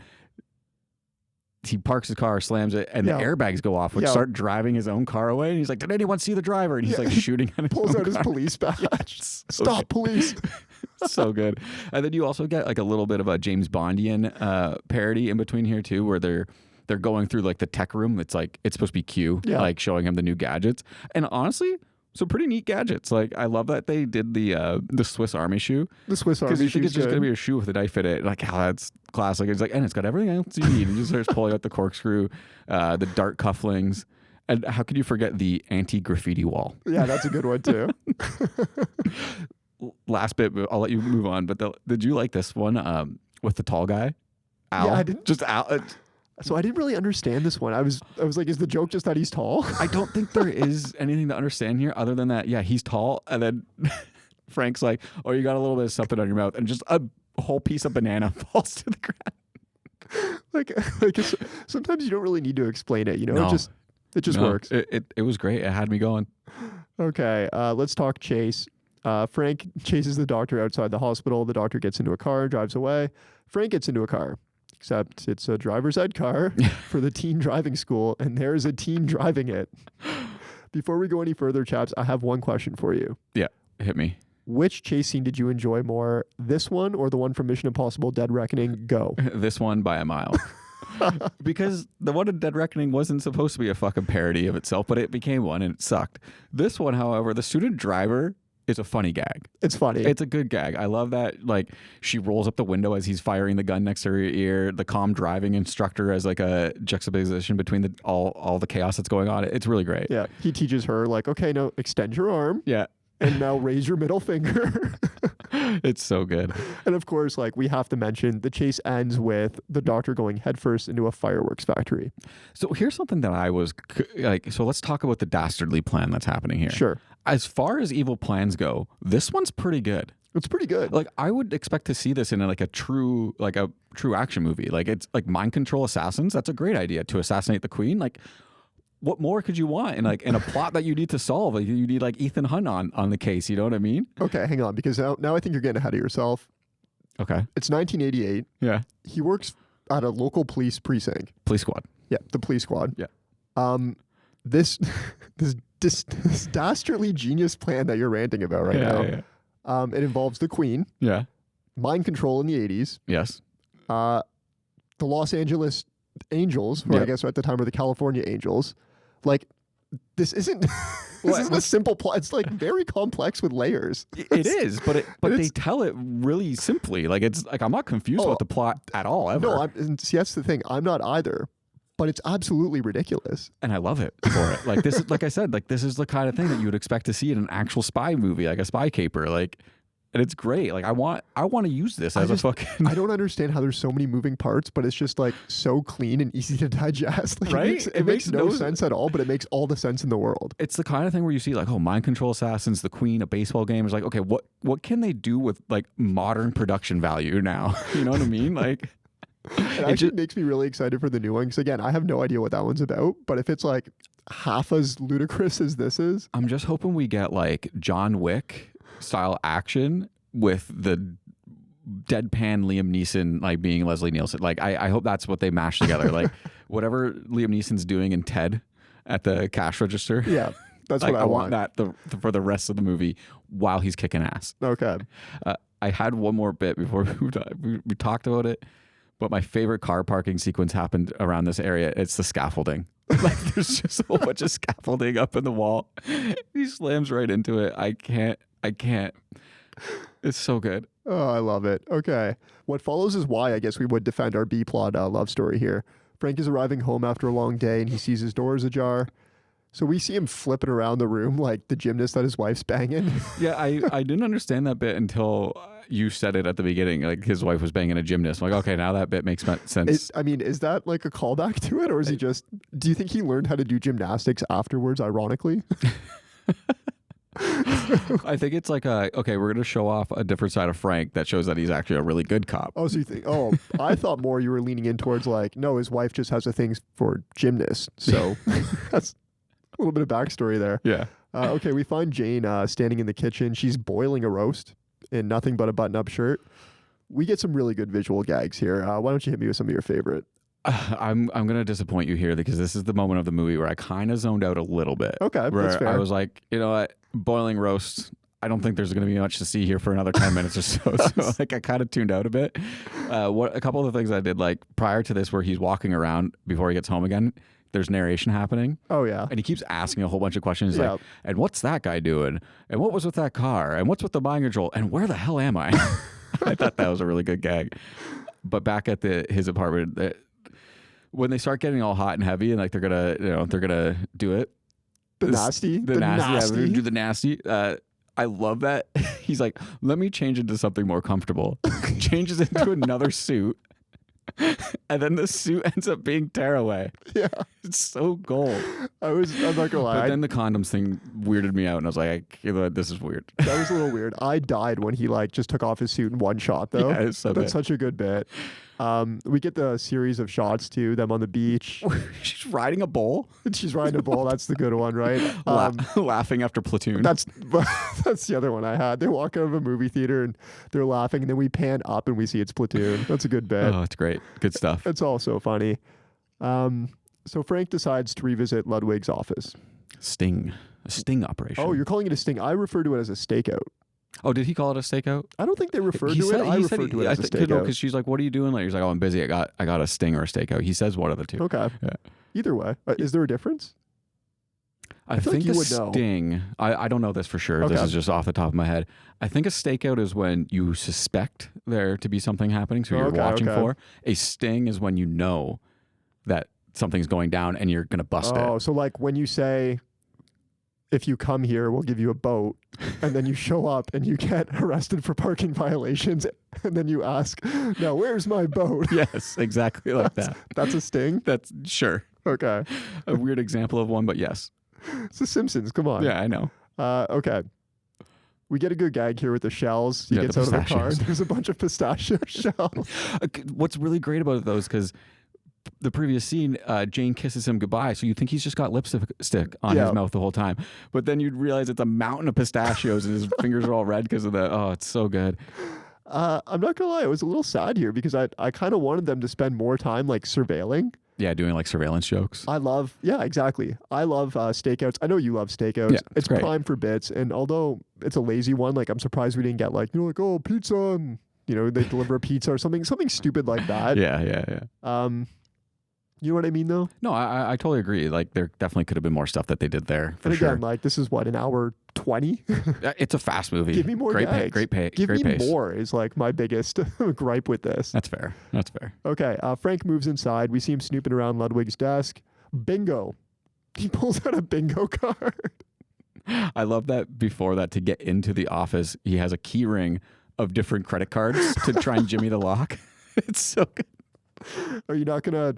he parks his car, slams it, and the airbags go off, which start driving his own car away. And he's like, "Did anyone see the driver?" And he's like shooting at his pulls own out his car. police badge. Stop, police. So good. And then you also get like a little bit of a James Bondian parody in between here too, where they're going through like the tech room. It's like it's supposed to be Q, like showing him the new gadgets. And honestly, some pretty neat gadgets. Like I love that they did the Swiss Army shoe. The Swiss Army shoe. Because you think it's just gonna be a shoe with a knife in it. Like, that's classic. It's like, and it's got everything else you need. And he just starts pulling out the corkscrew, the dart cufflings. And how could you forget the anti-graffiti wall? Yeah, that's a good one too. Last bit, I'll let you move on. But did you like this one with the tall guy? Al? Yeah, I didn't. Just Al. So I didn't really understand this one. I was like, is the joke just that he's tall? I don't think there is anything to understand here other than that, yeah, he's tall. And then Frank's like, "Oh, you got a little bit of something on your mouth." And just a whole piece of banana falls to the ground. like sometimes you don't really need to explain it, you know? No. It just works. It was great. It had me going. Okay, let's talk chase. Frank chases the doctor outside the hospital. The doctor gets into a car, drives away. Frank gets into a car. Except it's a driver's ed car for the teen driving school, and there's a teen driving it. Before we go any further, chaps, I have one question for you. Yeah, hit me. Which chase scene did you enjoy more, this one or the one from Mission Impossible Dead Reckoning? Go. This one by a mile. Because the one in Dead Reckoning wasn't supposed to be a fucking parody of itself, but it became one and it sucked. This one, however, the student driver is a funny gag. It's funny. It's a good gag. I love that. Like, she rolls up the window as he's firing the gun next to her ear. The calm driving instructor as like a juxtaposition between all the chaos that's going on. It's really great. Yeah. He teaches her like, okay, now extend your arm. Yeah. And now raise your middle finger. It's so good. And of course, like, we have to mention the chase ends with the doctor going headfirst into a fireworks factory. So here's something that I was like, so let's talk about the dastardly plan that's happening here. Sure. As far as evil plans go, this one's pretty good. It's pretty good. Like, I would expect to see this in a true action movie. Like, it's like mind control assassins. That's a great idea to assassinate the queen. Like, what more could you want in a plot that you need to solve? Like, you need like Ethan Hunt on the case. You know what I mean? Okay, hang on, because now I think you're getting ahead of yourself. Okay. It's 1988. Yeah. He works at a local police precinct. Police squad. Yeah, the police squad. Yeah. This dastardly genius plan that you're ranting about right now. Yeah. It involves the Queen. Yeah. Mind control in the 80s. Yes. The Los Angeles Angels, or I guess at the time were the California Angels. Like, this isn't a simple plot. It's like very complex with layers. It is, but they tell it really simply. Like, it's like, I'm not confused about the plot at all ever. No, see, that's the thing. I'm not either. But it's absolutely ridiculous. And I love it for it. Like, this is, like I said, like, this is the kind of thing that you would expect to see in an actual spy movie, like a spy caper. Like, and it's great. Like, I want to use this as a fucking. I don't understand how there's so many moving parts, but it's just like so clean and easy to digest. Like, right? It makes no sense at all, but it makes all the sense in the world. It's the kind of thing where you see like, oh, mind control assassins, the Queen, a baseball game. It's like, okay, what can they do with like modern production value now? You know what I mean? Like, It actually makes me really excited for the new one because, again, I have no idea what that one's about. But if it's like half as ludicrous as this is, I'm just hoping we get like John Wick style action with the deadpan Liam Neeson like being Leslie Nielsen. Like I hope that's what they mash together. Like whatever Liam Neeson's doing in Ted at the cash register. Yeah, that's like, what I want. That for the rest of the movie while he's kicking ass. Okay. I had one more bit before we talked about it, but my favorite car parking sequence happened around this area. It's the scaffolding. Like there's just a whole bunch of scaffolding up in the wall. He slams right into it. I can't. It's so good. Oh, I love it. Okay. What follows is why I guess we would defend our B-plot love story here. Frank is arriving home after a long day and he sees his door is ajar. So we see him flipping around the room like the gymnast that his wife's banging. Yeah, I didn't understand that bit until you said it at the beginning. Like his wife was banging a gymnast. I'm like, okay, now that bit makes sense. Is that like a callback to it? Or is he just, do you think he learned how to do gymnastics afterwards, ironically? I think it's like okay, we're going to show off a different side of Frank that shows that he's actually a really good cop. Oh, so you think, I thought more you were leaning in towards like, no, his wife just has a thing for gymnasts. So that's a little bit of backstory there. Yeah. Okay, we find Jane standing in the kitchen. She's boiling a roast in nothing but a button-up shirt. We get some really good visual gags here. Why don't you hit me with some of your favorite? I'm going to disappoint you here because this is the moment of the movie where I kind of zoned out a little bit. Okay, where that's fair. I was like, you know what, boiling roast, I don't think there's going to be much to see here for another 10 minutes or so. So like I kind of tuned out a bit. A couple of the things I did like prior to this where he's walking around before he gets home again, there's narration happening. Oh, yeah. And he keeps asking a whole bunch of questions like, and what's that guy doing? And what was with that car? And what's with the mind control? And where the hell am I? I thought that was a really good gag. But back at his apartment, when they start getting all hot and heavy and like they're gonna do it. The nasty. Yeah, we're gonna do the nasty. I love that. He's like, let me change into something more comfortable. Changes into another suit. And then the suit ends up being tearaway. Yeah. It's so gold. I'm not gonna lie. But then the condoms thing weirded me out and I was like, this is weird. That was a little weird. I died when he like just took off his suit in one shot though. Yeah, it's so That's good. such a good bit. We get the series of shots too, them on the beach. She's riding a bull. She's riding a bull. That's the good one, right? Laughing after Platoon. That's the other one I had. They walk out of a movie theater and they're laughing, and then we pan up and we see it's Platoon. That's a good bit. Oh, it's great. Good stuff. It's all so funny. So Frank decides to revisit Ludwig's office. A sting operation. Oh, you're calling it a sting. I refer to it as a stakeout. Oh, did he call it a stakeout? I don't think they referred to it. I referred to it as a stakeout. Because she's like, what are you doing? Like, he's like, oh, I'm busy. I got a sting or a stakeout. He says one of the two. Okay. Yeah. Either way. Is there a difference? I think like a sting, I don't know this for sure. Okay. This is just off the top of my head. I think a stakeout is when you suspect there to be something happening, so you're watching for. A sting is when you know that something's going down and you're going to bust it. Oh, so like when you say, if you come here, we'll give you a boat, and then you show up and you get arrested for parking violations, and then you ask, now where's my boat? Yes, exactly like that. That's a sting? That's sure. Okay. A weird example of one, but yes. It's The Simpsons. Come on. Yeah, I know. Okay. We get a good gag here with the shells. He gets out of the car. There's a bunch of pistachio shells. What's really great about those, because the previous scene, Jane kisses him goodbye, so you think he's just got lipstick on his mouth the whole time. But then you'd realize it's a mountain of pistachios and his fingers are all red because of the, oh, it's so good. I'm not going to lie, I was a little sad here because I kind of wanted them to spend more time like surveilling. Yeah, doing like surveillance jokes. Exactly. I love stakeouts. I know you love stakeouts. Yeah, it's great. prime for bits. And although it's a lazy one, like I'm surprised we didn't get like, oh, pizza, and they deliver a pizza or something stupid like that. Yeah. You know what I mean, though? No, I totally agree. Like, there definitely could have been more stuff that they did there. For again, sure. like, this is what, an hour 20? It's a fast movie. Give me more gags. Great pace. Give me more is like my biggest gripe with this. That's fair. Okay, Frank moves inside. We see him snooping around Ludwig's desk. Bingo. He pulls out a bingo card. I love that before that, to get into the office, he has a key ring of different credit cards to try and jimmy the lock. It's so good. Are you not gonna,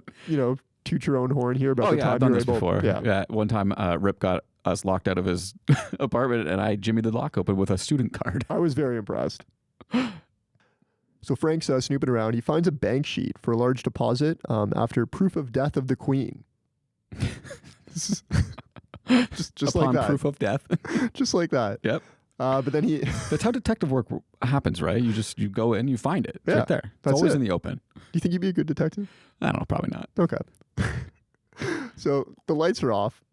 toot your own horn here about the time I've done you're this able? before. Yeah. One time, Ripp got us locked out of his apartment, and I jimmied the lock open with a student card. I was very impressed. So Frank's snooping around. He finds a bank sheet for a large deposit after proof of death of the Queen. just Upon like that. proof of death. Just like that. Yep. But then he... That's how detective work happens, right? You go in, you find it. It's right there. It's always in the open. Do you think you'd be a good detective? I don't know. Probably not. Okay. So the lights are off.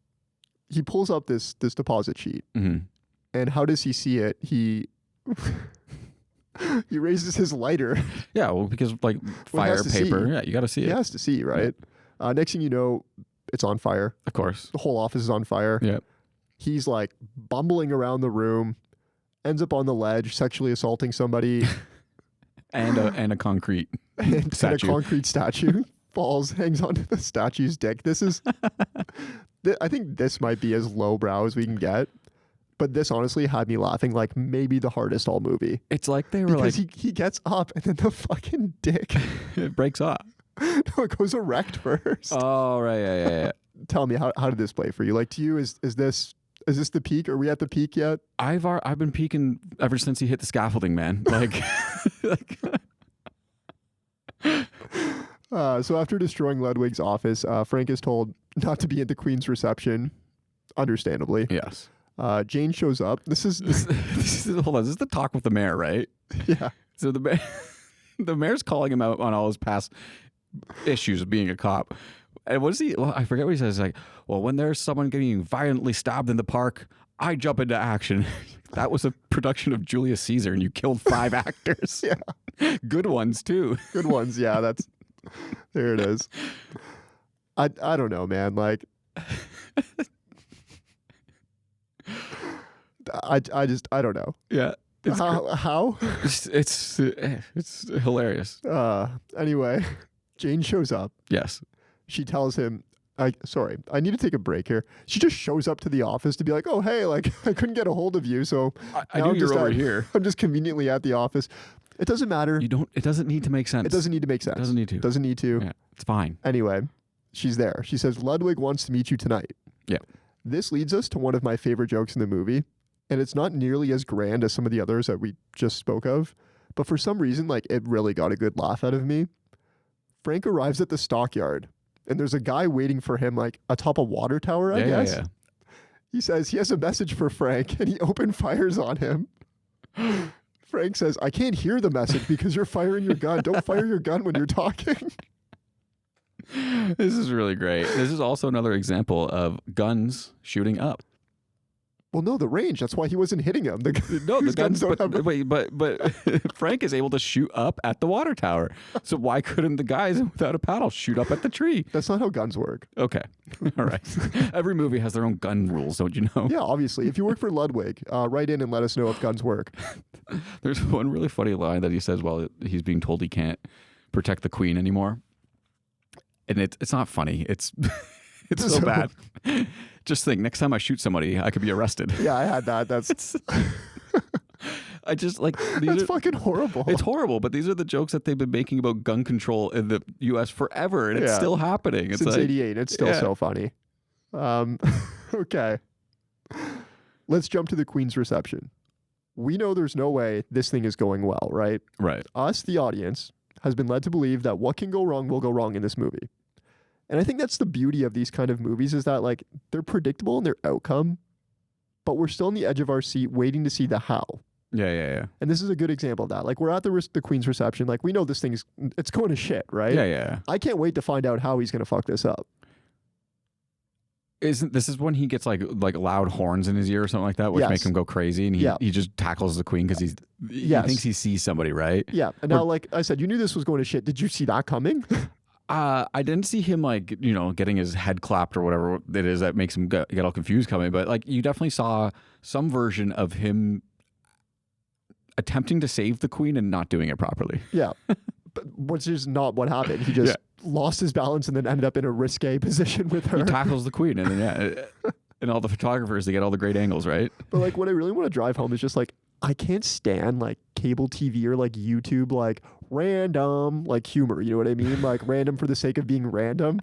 He pulls up this deposit sheet. Mm-hmm. And how does he see it? He raises his lighter. Yeah, well, because like fire, paper. See. Yeah, you got to see it. He has to see, right? Yeah. Next thing you know, it's on fire. Of course. The whole office is on fire. Yep. He's like bumbling around the room, ends up on the ledge, sexually assaulting somebody. and a concrete statue. And a concrete statue. Falls, hangs onto the statue's dick. This is... I think this might be as lowbrow as we can get. But this honestly had me laughing like maybe the hardest all movie. It's like they were because like... he gets up and then the fucking dick... it breaks off. No, it goes erect first. Oh, right. Yeah. Tell me, how did this play for you? Like, to you, is this the peak? Are we at the peak yet? I've been peaking ever since he hit the scaffolding, man. Like... So after destroying Ludwig's office, Frank is told not to be at the Queen's reception, understandably. Yes. Jane shows up. This is hold on. This is the talk with the mayor, right? Yeah. So the mayor's calling him out on all his past issues of being a cop. And what is he? Well, I forget what he says. Like, well, when there's someone getting violently stabbed in the park, I jump into action. That was a production of Julius Caesar, and you killed 5 actors. Yeah. Good ones too. Good ones. Yeah, there it is. I don't know, man. Like, I don't know. Yeah. How? It's hilarious. Anyway, Jane shows up. Yes. She tells him, I need to take a break here. She just shows up to the office to be like, oh, hey, like, I couldn't get a hold of you, so I knew you're over here. I'm just conveniently at the office. It doesn't matter. It doesn't need to make sense. It doesn't need to make sense. Doesn't need to. Yeah, it's fine. Anyway, she's there. She says, Ludwig wants to meet you tonight. Yeah. This leads us to one of my favorite jokes in the movie, and it's not nearly as grand as some of the others that we just spoke of, but for some reason, like, it really got a good laugh out of me. Frank arrives at the stockyard, and there's a guy waiting for him, like, atop a water tower, I guess. Yeah. He says he has a message for Frank, and he open fires on him. Frank says, I can't hear the message because you're firing your gun. Don't fire your gun when you're talking. This is really great. This is also another example of guns shooting up. Well, no, the range. That's why he wasn't hitting him. The guns don't have... But Frank is able to shoot up at the water tower. So why couldn't the guys without a paddle shoot up at the tree? That's not how guns work. Okay. All right. Every movie has their own gun rules, don't you know? Yeah, obviously. If you work for Ludwig, write in and let us know if guns work. There's one really funny line that he says while he's being told he can't protect the Queen anymore. And it's not funny. It's so bad. Just think, next time I shoot somebody, I could be arrested. Yeah, I had that. That's... I just like... That's fucking horrible. It's horrible, but these are the jokes that they've been making about gun control in the U.S. forever, and it's still happening. It's since like, 88. It's still so funny. Okay. Let's jump to the Queen's reception. We know there's no way this thing is going well, right? Right. Us, the audience, has been led to believe that what can go wrong will go wrong in this movie. And I think that's the beauty of these kind of movies is that, like, they're predictable in their outcome, but we're still on the edge of our seat waiting to see the how. Yeah. And this is a good example of that. Like, we're at the Queen's reception. Like, we know this it's going to shit, right? Yeah. I can't wait to find out how he's going to fuck this up. This is when he gets like loud horns in his ear or something like that, which make him go crazy, and he just tackles the Queen because he thinks he sees somebody, right? Yeah. And now, like I said, you knew this was going to shit. Did you see that coming? I didn't see him getting his head clapped or whatever it is that makes him get all confused coming, but like you definitely saw some version of him attempting to save the Queen and not doing it properly. Yeah, but which is not what happened. He just lost his balance and then ended up in a risque position with her. He tackles the Queen and then and all the photographers, they get all the great angles, right? But like what I really want to drive home is just like I can't stand like cable TV or like YouTube like random like humor, you know what I mean? Like random for the sake of being random.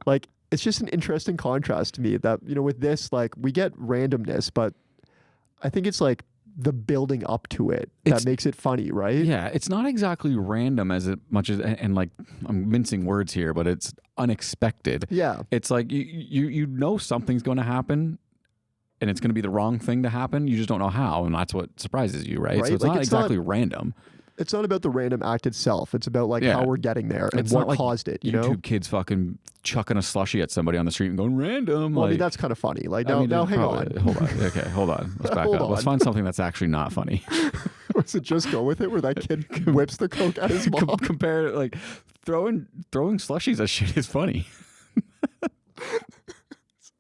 Like it's just an interesting contrast to me that, you know, with this, like we get randomness, but I think it's like the building up to it that makes it funny, right? Yeah, it's not exactly random as much as, and like I'm mincing words here, but it's unexpected. Yeah. It's like you know something's going to happen, and it's going to be the wrong thing to happen. You just don't know how, and that's what surprises you, right? So it's like, not exactly random. It's not about the random act itself. It's about like how we're getting there and what caused it. You YouTube know, kids fucking chucking a slushie at somebody on the street and going random. Well, like, I mean, that's kind of funny. Like now, hang on. Hold on. Okay, hold on. Let's back up. Let's find something that's actually not funny. Was it Just Go With It, where that kid whips the coke at his mom? Compare like throwing slushies at shit is funny.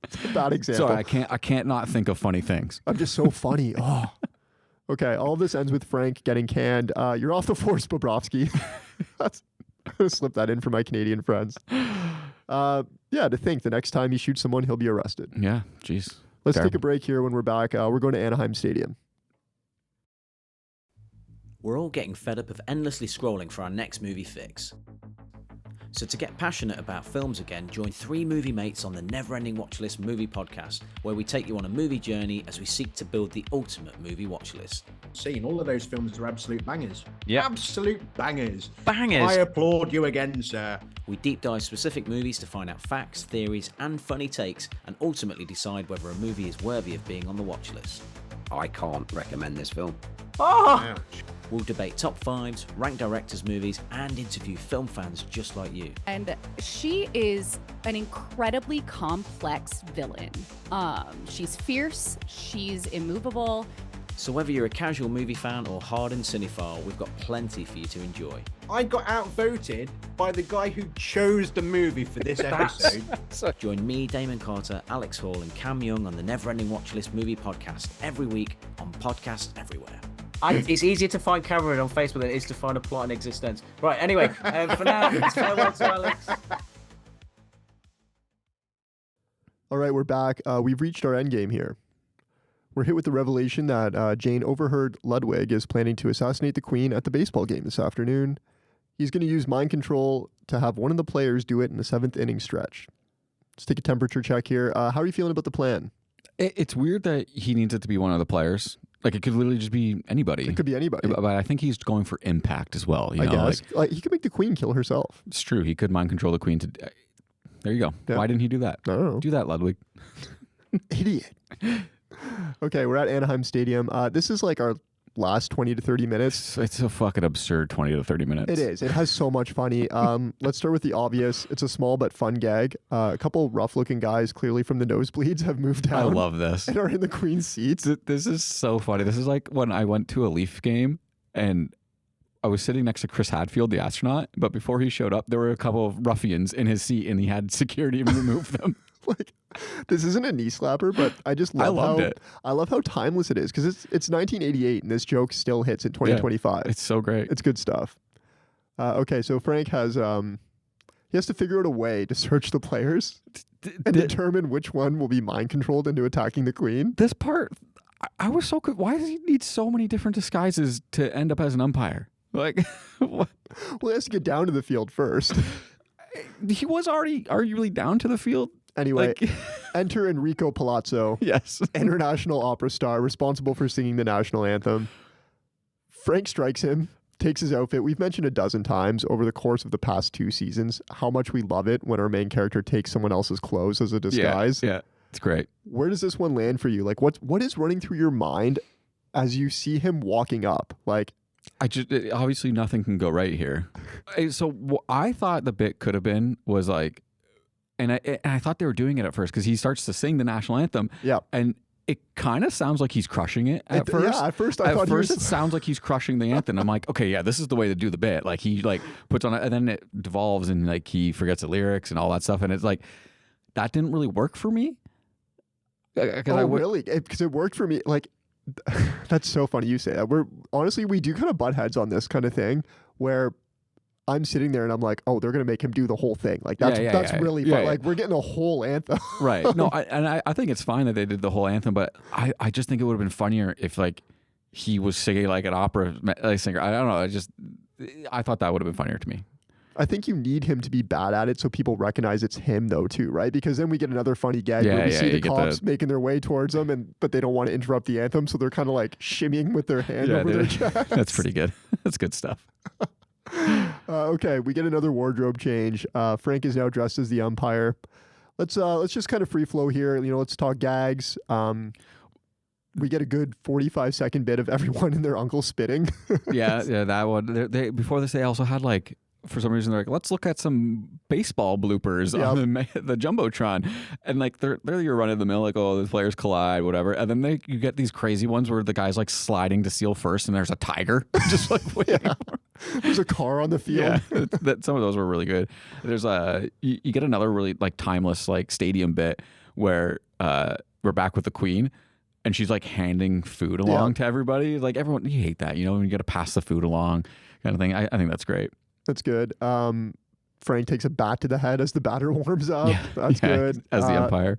It's a bad example. Sorry, I can't not think of funny things. I'm just so funny. Oh. Okay, all this ends with Frank getting canned. You're off the force, Bobrovsky. I'm going to slip that in for my Canadian friends. To think the next time he shoots someone, he'll be arrested. Yeah, jeez. Let's take a break here. When we're back, we're going to Anaheim Stadium. We're all getting fed up of endlessly scrolling for our next movie fix. So to get passionate about films again, join 3 movie mates on the Neverending Watchlist Movie Podcast, where we take you on a movie journey as we seek to build the ultimate movie watchlist. Seeing all of those films are absolute bangers. Yeah, absolute bangers. Bangers. I applaud you again, sir. We deep dive specific movies to find out facts, theories, and funny takes, and ultimately decide whether a movie is worthy of being on the watchlist. I can't recommend this film. Oh! We'll debate top 5s, rank directors' movies, and interview film fans just like you. And she is an incredibly complex villain. She's fierce, she's immovable. So whether you're a casual movie fan or hardened cinephile, we've got plenty for you to enjoy. I got outvoted by the guy who chose the movie for this episode. Join me, Damon Carter, Alex Hall, and Cam Young on the Neverending Watchlist Movie Podcast every week on Podcasts Everywhere. It's easier to find Cameron on Facebook than it is to find a plot in existence. Right, anyway, for now, it's farewell to Alex. All right, we're back. We've reached our end game here. We're hit with the revelation that Jane overheard Ludwig is planning to assassinate the Queen at the baseball game this afternoon. He's going to use mind control to have one of the players do it in the 7th inning stretch. Let's take a temperature check here. How are you feeling about the plan? It's weird that he needs it to be one of the players. Like, it could literally just be anybody. It could be anybody. But I think he's going for impact as well. You know? Guess. Like, he could make the Queen kill herself. It's true. He could mind control the Queen. There you go. Yeah. Why didn't he do that? I don't know. Do that, Ludwig. Idiot. Okay, we're at Anaheim Stadium. This is like our last 20 to 30 minutes. It's a fucking absurd 20 to 30 minutes. It is. It has so much funny. Let's start with the obvious. It's a small but fun gag. A couple rough-looking guys, clearly from the nosebleeds, have moved down. I love this. And are in the Queen's seats. This is so funny. This is like when I went to a Leaf game and I was sitting next to Chris Hadfield, the astronaut, but before he showed up, there were a couple of ruffians in his seat and he had security remove them. Like, this isn't a knee slapper, but I just love I love how timeless it is, because it's 1988 and this joke still hits in 2025. Yeah, it's so great. It's good stuff. Okay, so Frank has he has to figure out a way to search the players and determine which one will be mind controlled into attacking the Queen. This part, I was so good. Why does he need so many different disguises to end up as an umpire? Like, what? Well, he has to get down to the field first. He was already arguably down to the field. Anyway, enter Enrico Palazzo, yes, international opera star responsible for singing the national anthem. Frank strikes him, takes his outfit. We've mentioned a dozen times over the course of the past 2 seasons how much we love it when our main character takes someone else's clothes as a disguise. Yeah, it's great. Where does this one land for you? Like, what is running through your mind as you see him walking up? Like, obviously nothing can go right here. So what I thought the bit could have been was like, and I thought they were doing it at first because he starts to sing the national anthem. Yeah. And it kind of sounds like he's crushing it at first. Yeah, at first I thought it sounds like he's crushing the anthem. I'm like, okay, yeah, this is the way to do the bit. Like, he like puts on it, and then it devolves and like he forgets the lyrics and all that stuff. And it's like, that didn't really work for me. Really? Because it worked for me. Like, that's so funny you say that. We do kind of butt heads on this kind of thing where I'm sitting there and I'm like, oh, they're going to make him do the whole thing. Like, that's really fun. Like, we're getting a whole anthem. Right. No, I think it's fine that they did the whole anthem, but I just think it would have been funnier if, like, he was singing like an opera singer. I don't know. I thought that would have been funnier to me. I think you need him to be bad at it so people recognize it's him though too, right? Because then we get another funny gag where we see the cops making their way towards them, but they don't want to interrupt the anthem, so they're kind of like shimmying with their hand over their chest. That's pretty good. That's good stuff. Okay, we get another wardrobe change. Frank is now dressed as the umpire. Let's just kind of free flow here. Let's talk gags. We get a good 45-second bit of everyone and their uncle spitting. yeah, that one. Before this, they also had like, for some reason, they're like, let's look at some baseball bloopers on the Jumbotron. And like, they're your run of the mill, like, oh, the players collide, whatever. And then you get these crazy ones where the guy's like sliding to seal first and there's a tiger just like waiting for. There's a car on the field. Yeah, some of those were really good. There's you get another really like timeless like stadium bit where we're back with the Queen. And she's like handing food along to everybody. Like everyone, you hate that, when you got to pass the food along kind of thing. I think that's great. That's good. Frank takes a bat to the head as the batter warms up. Yeah, that's good. As the umpire.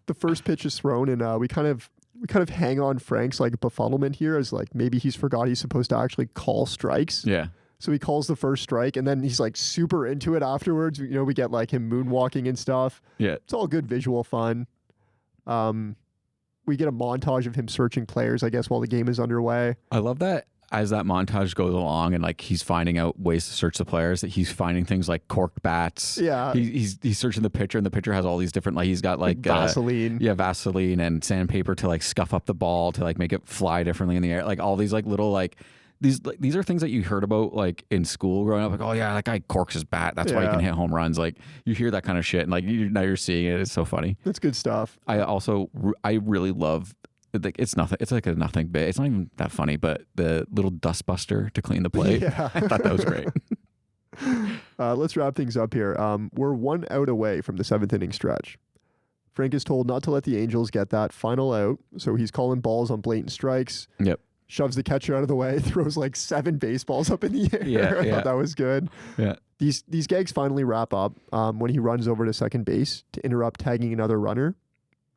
The first pitch is thrown, and we kind of hang on Frank's like befuddlement here as like maybe he's forgot he's supposed to actually call strikes. Yeah. So he calls the first strike, and then he's like super into it afterwards. We get like him moonwalking and stuff. Yeah. It's all good visual fun. We get a montage of him searching players, I guess, while the game is underway. I love that as that montage goes along and like he's finding out ways to search the players, that he's finding things like corked bats. Yeah. He's searching the pitcher, and the pitcher has all these different, like he's got like Vaseline. Vaseline and sandpaper to like scuff up the ball to like make it fly differently in the air. Like all these like little like these are things that you heard about like in school growing up. Like, oh yeah, that guy corks his bat. That's why he can hit home runs. Like you hear that kind of shit, and like now you're seeing it. It's so funny. That's good stuff. I really love. It's nothing. It's like a nothing bit. It's not even that funny, but the little dustbuster to clean the plate. Yeah. I thought that was great. Let's wrap things up here. We're 1 out away from the 7th inning stretch. Frank is told not to let the Angels get that final out, so he's calling balls on blatant strikes. Yep. Shoves the catcher out of the way, throws like 7 baseballs up in the air. Yeah, I thought that was good. Yeah. These gags finally wrap up when he runs over to second base to interrupt tagging another runner.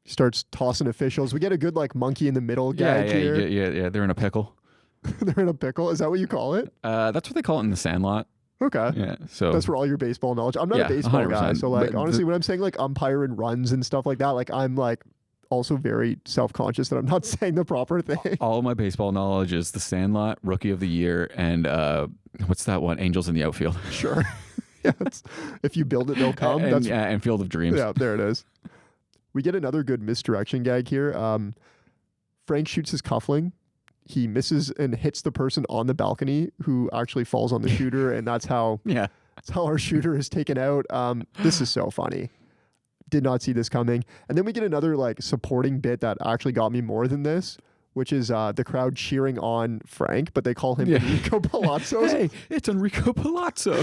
He starts tossing officials. We get a good like monkey in the middle gag here. Yeah. They're in a pickle. They're in a pickle. Is that what you call it? That's what they call it in the Sandlot. Okay. Yeah. So that's for all your baseball knowledge. I'm not a baseball guy, so like honestly, when I'm saying like umpire and runs and stuff like that, like I'm like also very self-conscious that I'm not saying the proper thing. All of my baseball knowledge is the Sandlot, Rookie of the Year, and what's that one? Angels in the Outfield. Sure. Yeah. If you build it, they'll come. And Field of Dreams. Yeah. There it is. We get another good misdirection gag here. Frank shoots his cuffling. He misses and hits the person on the balcony who actually falls on the shooter, and that's how our shooter is taken out. This is so funny. Did not see this coming. And then we get another like supporting bit that actually got me more than this, which is the crowd cheering on Frank, but they call him Enrico Palazzo. Hey, it's Enrico Palazzo.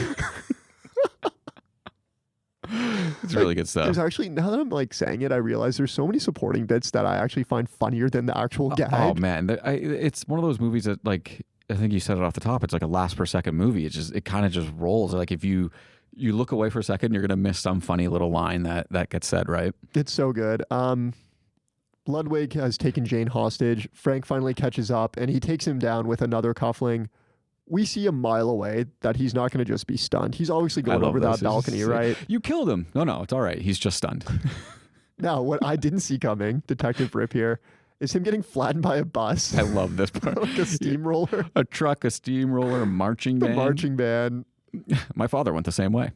It's really good stuff. There's actually, now that I'm like saying it, I realize there's so many supporting bits that I actually find funnier than the actual gag. Oh man, it's one of those movies that like, I think you said it off the top, it's like a last per second movie. It kind of just rolls. Like if you look away for a second, you're gonna miss some funny little line that gets said, right? It's so good. Ludwig has taken Jane hostage. Frank finally catches up and he takes him down with another cuffling. We see a mile away that he's not going to just be stunned. He's obviously going over that balcony, right? You killed him. No, it's all right. He's just stunned. Now, what I didn't see coming, Detective Ripp here, is him getting flattened by a bus. I love this part. Like a steamroller. A truck, a steamroller, a marching band. The marching band. My father went the same way.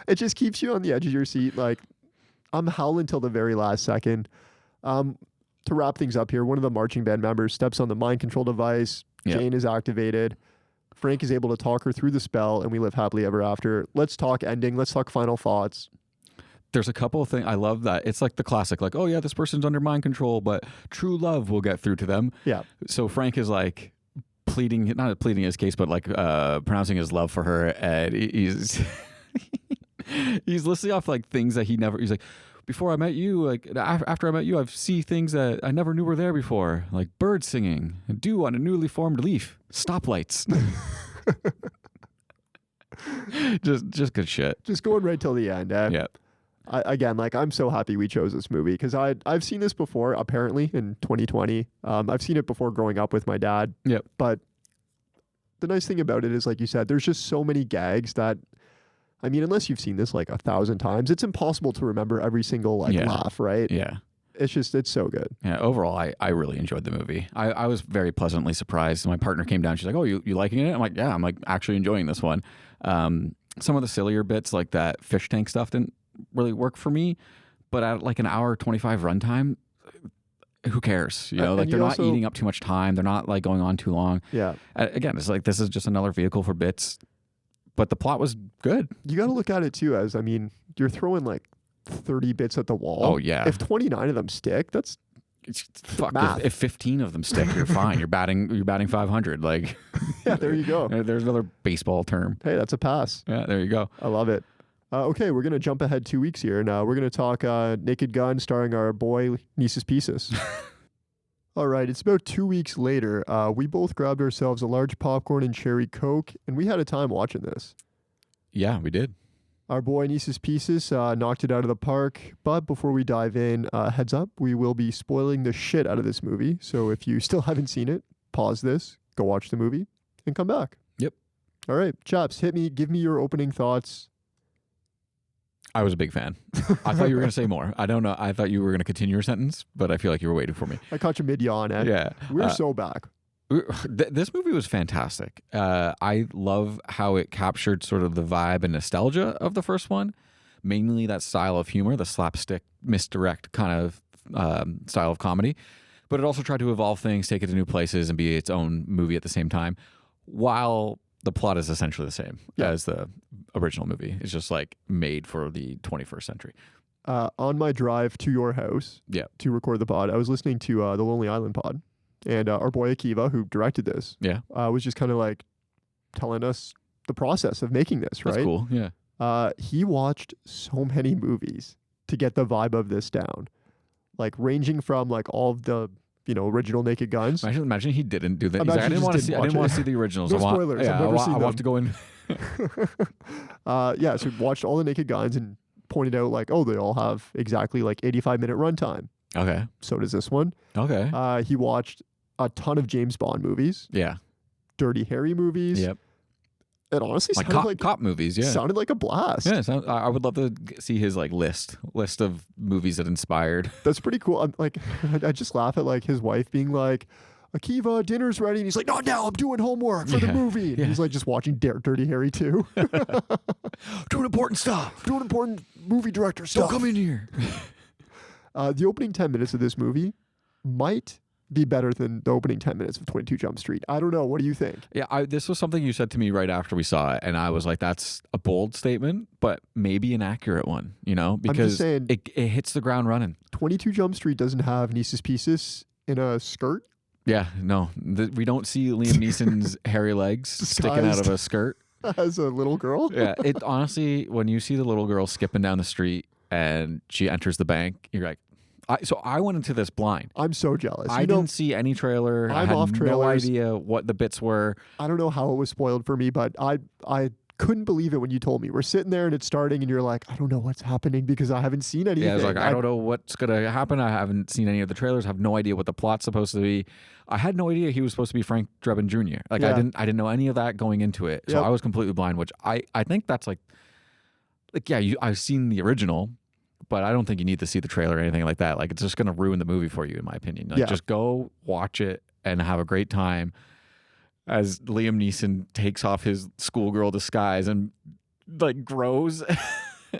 It just keeps you on the edge of your seat. Like, I'm howling till the very last second. To wrap things up here, one of the marching band members steps on the mind control device. Jane is activated. Frank is able to talk her through the spell, and we live happily ever after. Let's talk ending. Let's talk final thoughts. There's a couple of things. I love that. It's like the classic, like, oh yeah, this person's under mind control, but true love will get through to them. Yeah. So Frank is like not pleading his case, but like pronouncing his love for her. And he's he's listing off like things that he's like, before I met you, like after I met you, I've seen things that I never knew were there before, like birds singing, dew on a newly formed leaf, stoplights. just good shit. Just going right till the end. Yeah. Again, like I'm so happy we chose this movie because I've seen this before. Apparently in 2020, I've seen it before growing up with my dad. Yep. But the nice thing about it is, like you said, there's just so many gags that, I mean, unless you've seen this like 1,000 times, it's impossible to remember every single like laugh, right? Yeah. It's so good. Yeah, overall, I really enjoyed the movie. I was very pleasantly surprised. My partner came down. She's like, "Oh, you liking it?" I'm like, "Yeah, I'm like actually enjoying this one." Some of the sillier bits, like that fish tank stuff, didn't really work for me. But at like an hour 25 runtime, who cares? You know, like they're not eating up too much time. They're not like going on too long. Yeah. Again, it's like this is just another vehicle for bits. But the plot was good. You got to look at it too as, I mean, you're throwing like 30 bits at the wall. Oh yeah. If 29 of them stick, that's fuck. math. If 15 of them stick, you're fine. You're batting 500. Like, yeah, there you go. There's another baseball term. Hey, that's a pass. Yeah, there you go. I love it. Okay, we're gonna jump ahead 2 weeks here. Now we're gonna talk Naked Gun, starring our boy Neeses Pieces. All right, it's about 2 weeks later. We both grabbed ourselves a large popcorn and cherry Coke, and we had a time watching this. Yeah, we did. Our boy Neeses Pieces knocked it out of the park. But before we dive in, heads up, we will be spoiling the shit out of this movie. So if you still haven't seen it, pause this, go watch the movie, and come back. Yep. All right, Chaps, hit me. Give me your opening thoughts. I was a big fan. I thought you were going to say more. I don't know. I thought you were going to continue your sentence, but I feel like you were waiting for me. I caught you mid-yawn, eh? Yeah. We're so back. This movie was fantastic. I love how it captured sort of the vibe and nostalgia of the first one, mainly that style of humor, the slapstick, misdirect kind of style of comedy. But it also tried to evolve things, take it to new places, and be its own movie at the same time, while the plot is essentially the same as the original movie. It's just like made for the 21st century. On my drive to your house to record the pod, I was listening to the Lonely Island pod. And our boy Akiva, who directed this, was just kind of like telling us the process of making this, right? That's cool, yeah. He watched so many movies to get the vibe of this down. Like ranging from like all of the, original Naked Guns. Imagine he didn't do that. He's like, I didn't want to see the originals. No spoilers. I've never seen them. I want to go in. So he watched all the Naked Guns and pointed out like, oh, they all have exactly like 85-minute runtime. Okay. So does this one. Okay. He watched a ton of James Bond movies. Yeah. Dirty Harry movies. Yep. It honestly like sounded cop movies, yeah. Sounded like a blast. Yeah, I would love to see his like list of movies that inspired. That's pretty cool. I just laugh at like his wife being like, Akiva, dinner's ready. And he's like, not now, I'm doing homework for the movie. And he's like just watching Dirty Harry 2. Doing important stuff. Doing important movie director stuff. Don't come in here. The opening 10 minutes of this movie might be better than the opening 10 minutes of 22 Jump Street. I don't know. What do you think? Yeah, this was something you said to me right after we saw it, and I was like, that's a bold statement, but maybe an accurate one, because it hits the ground running. 22 Jump Street doesn't have Neeses Pieces in a skirt. Yeah, no. We don't see Liam Neeson's hairy legs sticking out of a skirt. As a little girl? Yeah, it honestly, when you see the little girl skipping down the street and she enters the bank, you're like, so I went into this blind. I'm so jealous. I didn't see any trailer. I had no idea what the bits were. I don't know how it was spoiled for me, but I couldn't believe it when you told me. We're sitting there and it's starting and you're like, I don't know what's happening because I haven't seen anything. Yeah, I was like, I don't know what's going to happen. I haven't seen any of the trailers. I have no idea what the plot's supposed to be. I had no idea he was supposed to be Frank Drebin Jr. Like I didn't know any of that going into it. So I was completely blind, which I think that's I've seen the original, but I don't think you need to see the trailer or anything like that. Like it's just going to ruin the movie for you, in my opinion. Like just go watch it and have a great time as Liam Neeson takes off his schoolgirl disguise and like grows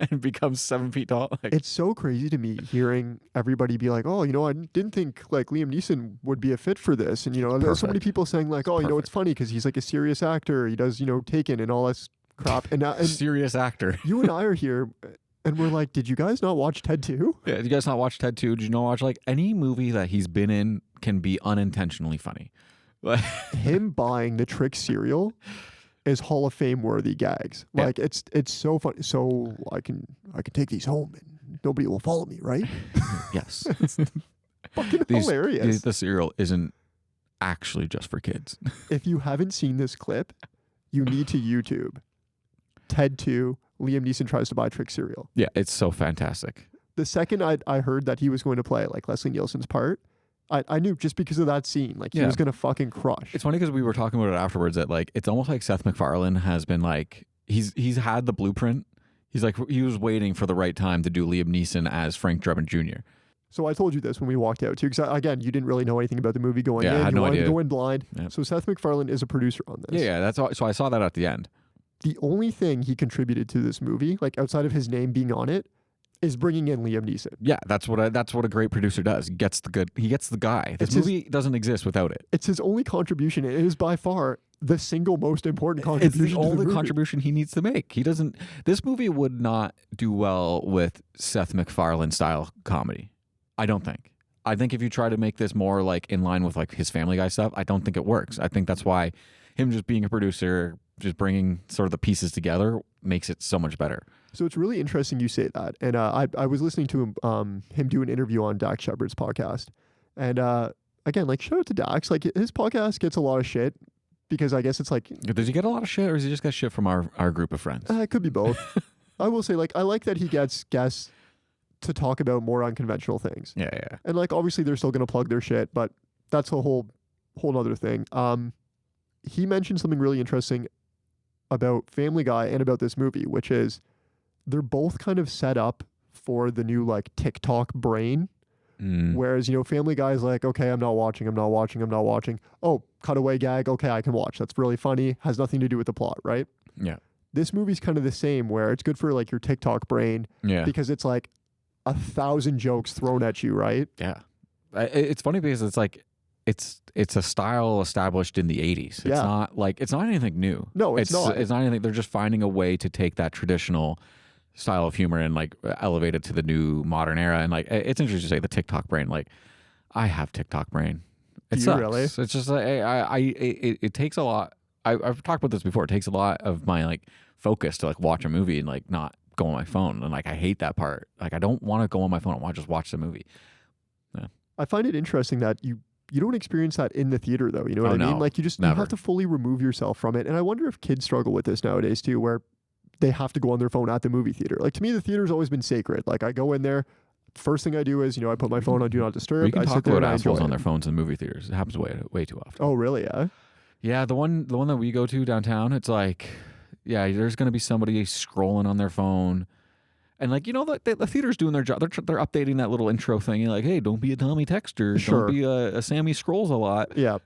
and becomes 7 feet tall. Like, it's so crazy to me hearing everybody be like, oh, I didn't think like Liam Neeson would be a fit for this. And, there's so many people saying like, oh, it's funny because he's like a serious actor. He does, Taken and all this crap. And serious actor. You and I are here and we're like, did you guys not watch Ted 2? Yeah, did you guys not watch Ted 2? Did you not watch like any movie that he's been in can be unintentionally funny? Him buying the Trick cereal is Hall of Fame worthy gags. Like it's so funny. So I can take these home and nobody will follow me, right? Yes. It's fucking hilarious. The cereal isn't actually just for kids. If you haven't seen this clip, you need to YouTube Ted 2. Liam Neeson tries to buy Trick cereal. Yeah, it's so fantastic. The second I heard that he was going to play like Leslie Nielsen's part, I knew just because of that scene, like he was gonna fucking crush. It's funny because we were talking about it afterwards that like it's almost like Seth MacFarlane has been like he's had the blueprint. He's like he was waiting for the right time to do Liam Neeson as Frank Drebin Jr. So I told you this when we walked out too, because again, you didn't really know anything about the movie going in. I had you no wanted idea. to go in blind. Yep. So Seth MacFarlane is a producer on this. Yeah, that's all, so I saw that at the end. The only thing he contributed to this movie, like outside of his name being on it, is bringing in Liam Neeson. Yeah, that's what a great producer does. He gets the guy. This movie doesn't exist without it. It's his only contribution. It is by far the single most important contribution. It's the only contribution he needs to make. He doesn't. This movie would not do well with Seth MacFarlane style comedy. I don't think. I think if you try to make this more like in line with like his Family Guy stuff, I don't think it works. I think that's why him just being a producer, just bringing sort of the pieces together makes it so much better. So it's really interesting you say that. And I was listening to him do an interview on Dax Shepard's podcast. And again, like shout out to Dax. Like his podcast gets a lot of shit because I guess it's like... Does he get a lot of shit or does he just get shit from our group of friends? It could be both. I will say like I like that he gets guests to talk about more unconventional things. Yeah. And like obviously they're still going to plug their shit, but that's a whole other thing. He mentioned something really interesting about Family Guy and about this movie, which is they're both kind of set up for the new like TikTok brain. Whereas, Family Guy is like, okay, I'm not watching. Oh, cutaway gag. Okay, I can watch. That's really funny. Has nothing to do with the plot, right? Yeah. This movie's kind of the same where it's good for like your TikTok brain. Yeah. Because it's like 1,000 jokes thrown at you, right? Yeah. It's funny because it's like, it's a style established in the 80s. It's not like, it's not anything new. No, it's not. It's not anything. They're just finding a way to take that traditional style of humor and like elevate it to the new modern era. And like, it's interesting to say the TikTok brain. Like, I have TikTok brain. It sucks. Really? It's just like, it takes a lot. I've talked about this before. It takes a lot of my like focus to like watch a movie and like not go on my phone. And like, I hate that part. Like, I don't want to go on my phone. I want to just watch the movie. Yeah. I find it interesting that you don't experience that in the theater though. You know what I mean? Like you have to fully remove yourself from it. And I wonder if kids struggle with this nowadays too, where they have to go on their phone at the movie theater. Like to me, the theater's always been sacred. Like I go in there, first thing I do is, I put my phone on Do Not Disturb. You can I talk sit there about and I assholes enjoy on it. their phones in movie theaters. It happens way too often. Oh, really? Yeah. Yeah, the one that we go to downtown, it's like, yeah, there's going to be somebody scrolling on their phone. And like, the theater's doing their job. They're updating that little intro thing. You're like, hey, don't be a Tommy Texter. Sure. Don't be a Sammy Scrolls a lot. Yeah.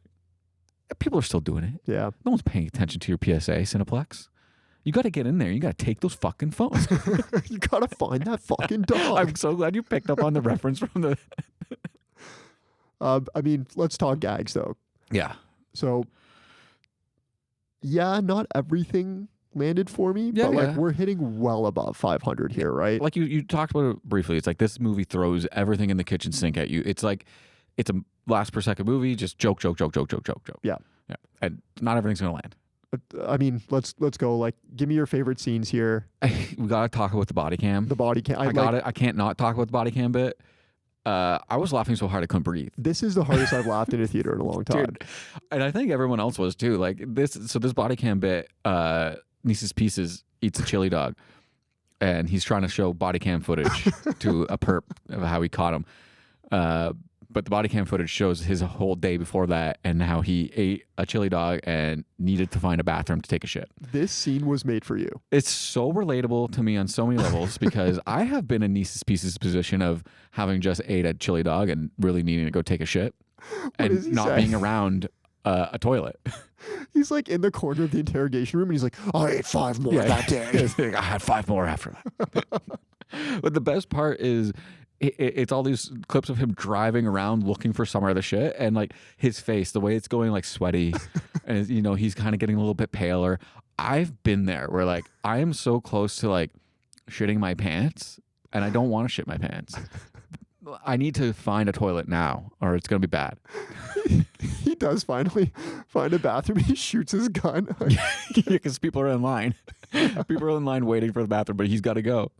People are still doing it. Yeah. No one's paying attention to your PSA, Cineplex. You got to get in there. You got to take those fucking phones. You got to find that fucking dog. I'm so glad you picked up on the reference from the... I mean, let's talk gags though. Yeah. So, yeah, not everything landed for me, but like we're hitting well above 500 here, right? Like you talked about it briefly. It's like this movie throws everything in the kitchen sink at you. It's like it's a last per second movie, just joke. Yeah. And not everything's gonna land. I mean, let's go. Like, give me your favorite scenes here. We gotta talk about the body cam. The body cam. I got it. I can't not talk about the body cam bit. I was laughing so hard I couldn't breathe. This is the hardest I've laughed in a theater in a long time. Dude, and I think everyone else was too. Like this body cam bit, Neeses Pieces eats a chili dog, and he's trying to show body cam footage to a perp of how he caught him. But the body cam footage shows his whole day before that and how he ate a chili dog and needed to find a bathroom to take a shit. This scene was made for you. It's so relatable to me on so many levels because I have been in Neeses Pieces' position of having just ate a chili dog and really needing to go take a shit and not being around a toilet. He's like in the corner of the interrogation room and he's like, I ate 5 more that day. I had 5 more after that. But the best part is it's all these clips of him driving around looking for somewhere to shit, and like his face, the way it's going like sweaty, and he's kind of getting a little bit paler. I've been there where like I am so close to like shitting my pants, and I don't want to shit my pants. I need to find a toilet now, or it's gonna be bad. He does finally find a bathroom. He shoots his gun because people are in line. People are in line waiting for the bathroom, but he's got to go.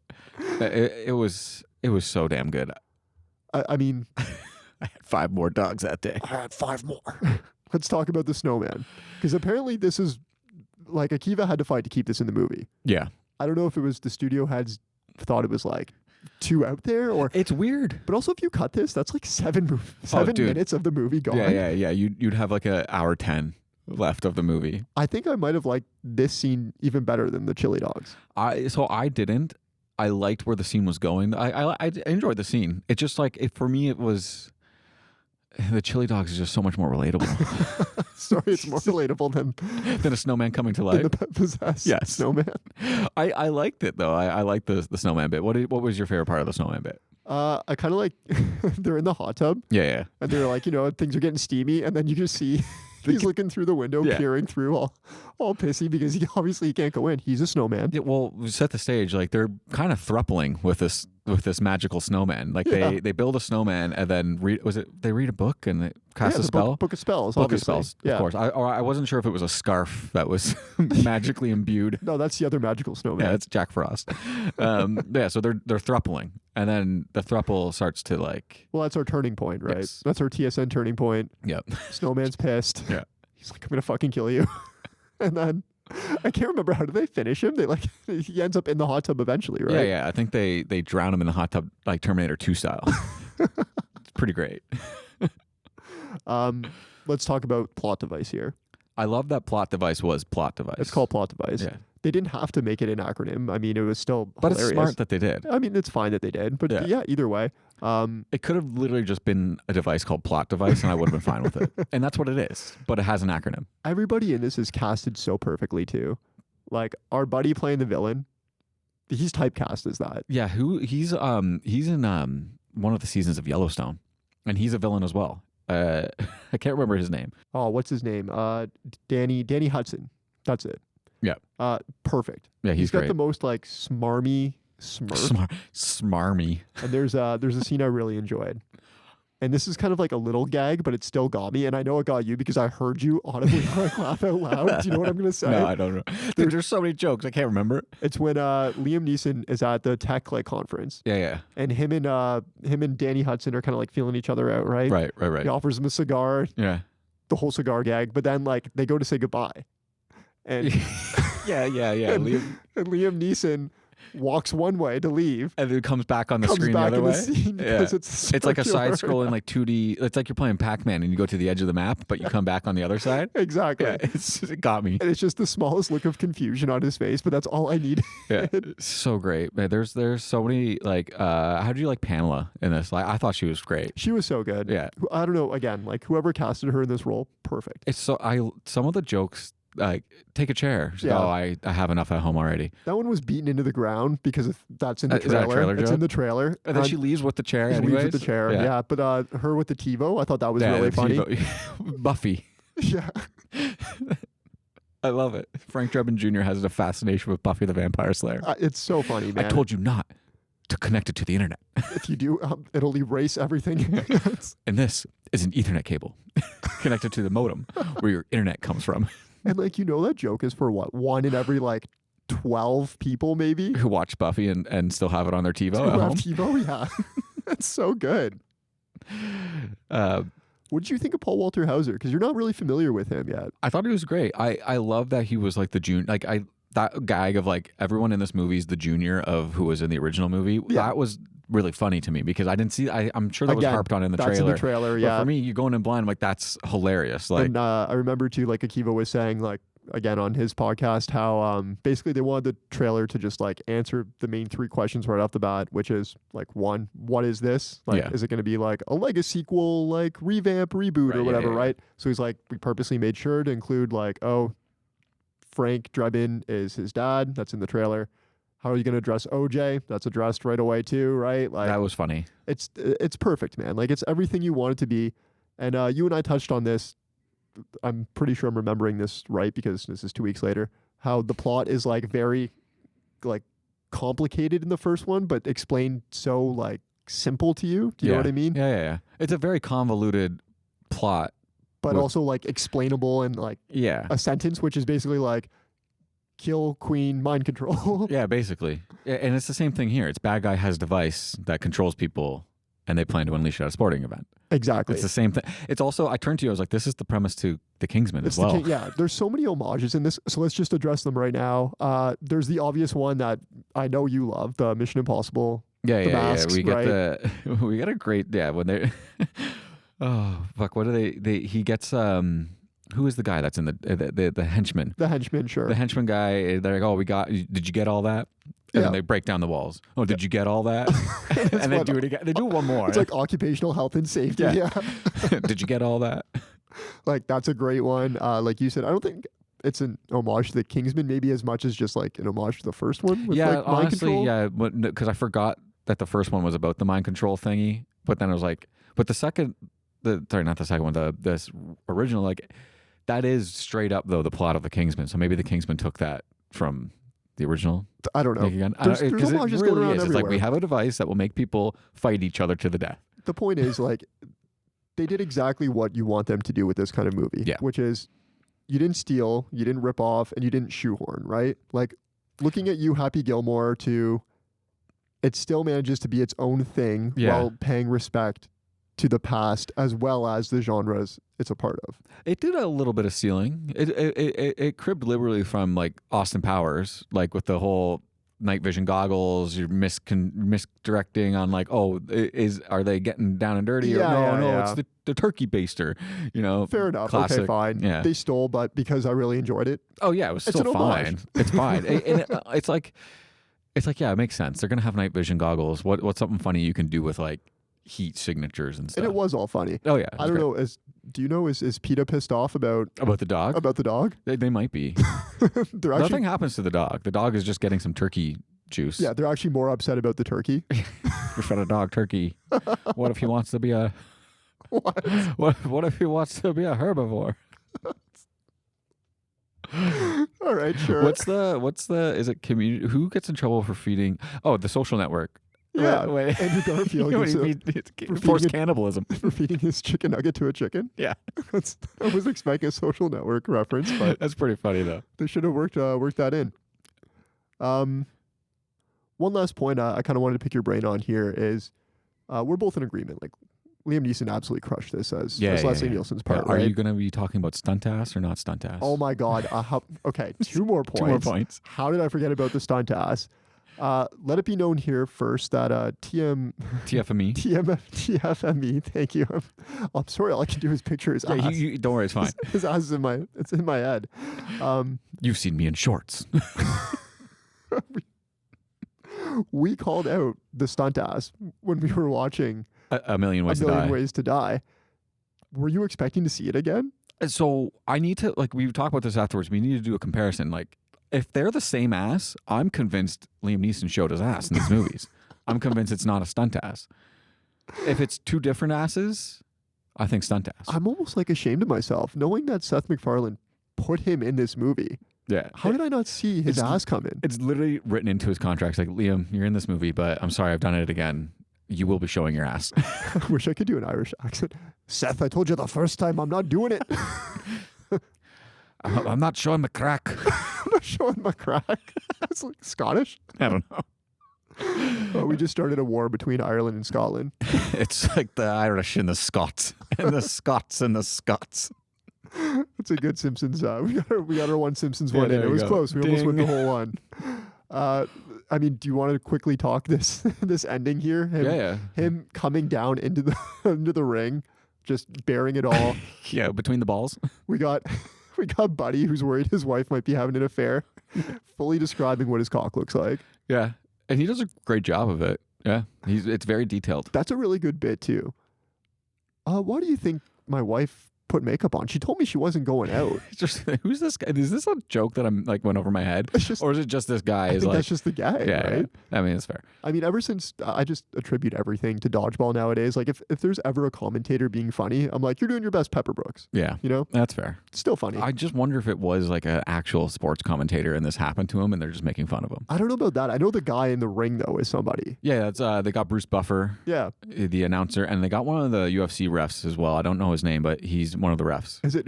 It was so damn good. I mean, I had 5 more dogs that day. I had 5 more. Let's talk about the snowman, because apparently this is like Akiva had to fight to keep this in the movie. Yeah. I don't know if it was the studio heads thought it was like too out there, or it's weird. But also, if you cut this, that's like 7 minutes of the movie gone. Yeah. You'd have like an hour 10 left of the movie. I think I might have liked this scene even better than the chili dogs. I didn't. I liked where the scene was going. I enjoyed the scene. It just like for me, it was the chili dogs is just so much more relatable. Sorry, it's more relatable than a snowman coming to life. Than the possessed snowman. I liked it though. I liked the snowman bit. What was your favorite part of the snowman bit? I kind of like they're in the hot tub. Yeah. And they're like, things are getting steamy, and then you just see he's looking through the window, peering through, all pissy because he obviously can't go in. He's a snowman. Yeah, well, we set the stage. Like they're kind of thruppling with this magical snowman. Like they build a snowman and then they read a book and they cast a spell. Book of spells. Book of spells. Of course. I wasn't sure if it was a scarf that was magically imbued. No, that's the other magical snowman. Yeah, it's Jack Frost. Yeah, so they're thruppling, and then the thruple starts to like. Well, that's our turning point, right? Yes. That's our TSN turning point. Yep. Snowman's pissed. Yeah. He's like, I'm gonna fucking kill you, and then. I can't remember how do they finish him. He ends up in the hot tub eventually, right? Yeah. I think they drown him in the hot tub like Terminator 2 style. It's pretty great. Let's talk about plot device here. I love that plot device was plot device. It's called plot device. Yeah. They didn't have to make it an acronym. I mean, it was still But hilarious. it's smart that they did. I mean, it's fine that they did. But yeah either way. It could have literally just been a device called plot device and I would have been fine with it. And that's what it is. But it has an acronym. Everybody in this is casted so perfectly too. Like our buddy playing the villain, he's typecast as that. Yeah, he's in one of the seasons of Yellowstone. And he's a villain as well. I can't remember his name. Oh, what's his name? Danny Hudson. That's it. Yeah. Perfect. Yeah, he's got great. the most like smarmy smirk. Smarmy. And there's a scene I really enjoyed. And this is kind of like a little gag, but it still got me. And I know it got you because I heard you audibly laugh out loud. Do you know what I'm going to say? No, I don't know. There's so many jokes. I can't remember. It's when Liam Neeson is at the tech conference. Yeah. And him and Danny Hudson are kind of like feeling each other out, right? Right. He offers him a cigar. Yeah. The whole cigar gag. But then like they go to say goodbye. And yeah. And Liam Neeson walks one way to leave, and then comes back on the screen the other way. It's like a side-scrolling like 2D. It's like you're playing Pac-Man and you go to the edge of the map, but you come back on the other side. Exactly. Yeah, it got me. And it's just the smallest look of confusion on his face, but that's all I need. Yeah, so great. Man, there's so many like. How do you like Pamela in this? Like, I thought she was great. She was so good. Yeah. I don't know. Again, like whoever casted her in this role, perfect. It's some of the jokes. Like, take a chair. Yeah. Oh, I have enough at home already. That one was beaten into the ground because that's in the trailer. Is that a trailer it's joke? in the trailer. And then she leaves with the chair anyways? Leaves with the chair, yeah. But her with the TiVo, I thought that was really funny. Buffy. Yeah. I love it. Frank Drebin Jr. has a fascination with Buffy the Vampire Slayer. It's so funny, man. I told you not to connect it to the internet. If you do, it'll erase everything. And this is an Ethernet cable connected to the modem where your internet comes from. And like, that joke is for what? 1 in every like 12 people maybe? Who watch Buffy and still have it on their TiVo at Who have home? TiVo, yeah. That's so good. What did you think of Paul Walter Hauser? Because you're not really familiar with him yet. I thought he was great. I love that he was like the junior. Like that gag of like everyone in this movie is the junior of who was in the original movie. Yeah. That was really funny to me because I didn't see. I'm sure that was harped on in the trailer. That's in the trailer, yeah. But for me, you going in blind, I'm like, that's hilarious. Like, and I remember too, like Akiva was saying, like again on his podcast, how basically they wanted the trailer to just like answer the main 3 questions right off the bat, which is like 1, what is this? Like, is it going to be like a Legacy sequel, like revamp, reboot, or whatever, right? So he's like, we purposely made sure to include like, Frank Drebin is his dad. That's in the trailer. How are you going to address OJ? That's addressed right away too, right? Like that was funny. It's perfect, man. Like it's everything you want it to be. And you and I touched on this. I'm pretty sure I'm remembering this right because this is 2 weeks later. How the plot is like very like complicated in the first one, but explained so like simple to you. Do you know what I mean? Yeah. It's a very convoluted plot. But also like explainable in like a sentence, which is basically like kill Queen, mind control. Yeah, basically. And it's the same thing here. It's bad guy has device that controls people and they plan to unleash it at a sporting event. Exactly. It's the same thing. It's also, I turned to you, I was like, this is the premise to The Kingsman as well. There's so many homages in this. So let's just address them right now. There's the obvious one that I know you love, the Mission Impossible the masks, we get right? we get a great when they oh fuck, what do they he gets who is the guy that's in the henchman? The henchman, sure. The henchman guy, they're like, oh, did you get all that? And then they break down the walls. Oh, did you get all that? And then do it again. They do one more. It's like occupational health and safety. Yeah. Did you get all that? Like, that's a great one. Like you said, I don't think it's an homage to the Kingsman, maybe as much as just like an homage to the first one. With, like, honestly, mind control. because I forgot that the first one was about the mind control thingy. But then I was like, but not the second one, this original, like, that is straight up though the plot of the Kingsman. So maybe the Kingsman took that from the original. I don't know. There's homages going around everywhere. It's like we have a device that will make people fight each other to the death. The point is, like, they did exactly what you want them to do with this kind of movie, which is you didn't steal, you didn't rip off, and you didn't shoehorn, right? Like, looking at you, Happy Gilmore, it still manages to be its own thing while paying respect to the past as well as the genres it's a part of. It did a little bit of stealing. It cribbed liberally from like Austin Powers, like with the whole night vision goggles. You're misdirecting on like, are they getting down and dirty? It's the turkey baster. You know, fair enough. Classic. Okay, fine. Yeah. They stole, but because I really enjoyed it. Oh yeah, it was still fine. It's fine. It's like it makes sense. They're gonna have night vision goggles. What's something funny you can do with like heat signatures and stuff? And it was all funny. Oh yeah. I don't know. Do you know, is PETA pissed off about the dog? About the dog? They might be. Nothing happens to the dog. The dog is just getting some turkey juice. Yeah, they're actually more upset about the turkey. We fed a dog turkey. What if he wants to be a what if he wants to be a herbivore? All right, sure. What's the is it community who gets in trouble for feeding? Oh, The Social Network. Yeah, wait. Andrew Garfield forced cannibalism for feeding his chicken nugget to a chicken. Yeah, I was expecting a Social Network reference, but that's pretty funny though. They should have worked that in. One last point I kind of wanted to pick your brain on here is we're both in agreement. Like, Liam Neeson absolutely crushed this as Leslie Nielsen's part. Are right? you going to be talking about stunt ass or not stunt ass? Oh my God. Okay, 2 more points. 2 more points. How did I forget about the stunt ass? Let it be known here first that TFME, thank you. I'm sorry, all I can do is picture his ass. Don't worry, it's fine. His ass is in my head. You've seen me in shorts. We called out the stunt ass when we were watching A Million Ways to Die. Were you expecting to see it again? So I need to, like, we talked about this afterwards. We need to do a comparison. Like, if they're the same ass, I'm convinced Liam Neeson showed his ass in these movies. I'm convinced it's not a stunt ass. If it's 2 different asses, I think stunt ass. I'm almost like ashamed of myself knowing that Seth MacFarlane put him in this movie. Yeah. How did I not see his ass come in? It's literally written into his contract. Like, Liam, you're in this movie, but I'm sorry, I've done it again. You will be showing your ass. I wish I could do an Irish accent. Seth, I told you the first time I'm not doing it. I'm not showing my crack. I'm not showing my crack. It's like Scottish. I don't know. We just started a war between Ireland and Scotland. It's like the Irish and the Scots, and the Scots and the Scots. That's a good Simpsons. We got our one Simpsons one in. It was close. We almost went the whole one. I mean, do you want to quickly talk this ending here? Him coming down into the ring, just bearing it all. Yeah, between the balls. We got Buddy, who's worried his wife might be having an affair, fully describing what his cock looks like. Yeah, and he does a great job of it. Yeah, it's very detailed. That's a really good bit too. Why do you think my wife put makeup on? She told me she wasn't going out. Just, who's this guy? Is this a joke that I'm like went over my head, or is it just this guy? I think that's just the guy. Yeah, right? Yeah. I mean, it's fair. I mean, ever since I just attribute everything to dodgeball nowadays. Like, if there's ever a commentator being funny, I'm like, you're doing your best, Pepper Brooks. Yeah, you know, that's fair. It's still funny. I just wonder if it was like an actual sports commentator and this happened to him and they're just making fun of him. I don't know about that. I know the guy in the ring though is somebody. Yeah, that's they got Bruce Buffer. Yeah, the announcer, and they got one of the UFC refs as well. I don't know his name, but he's one of the refs. Is it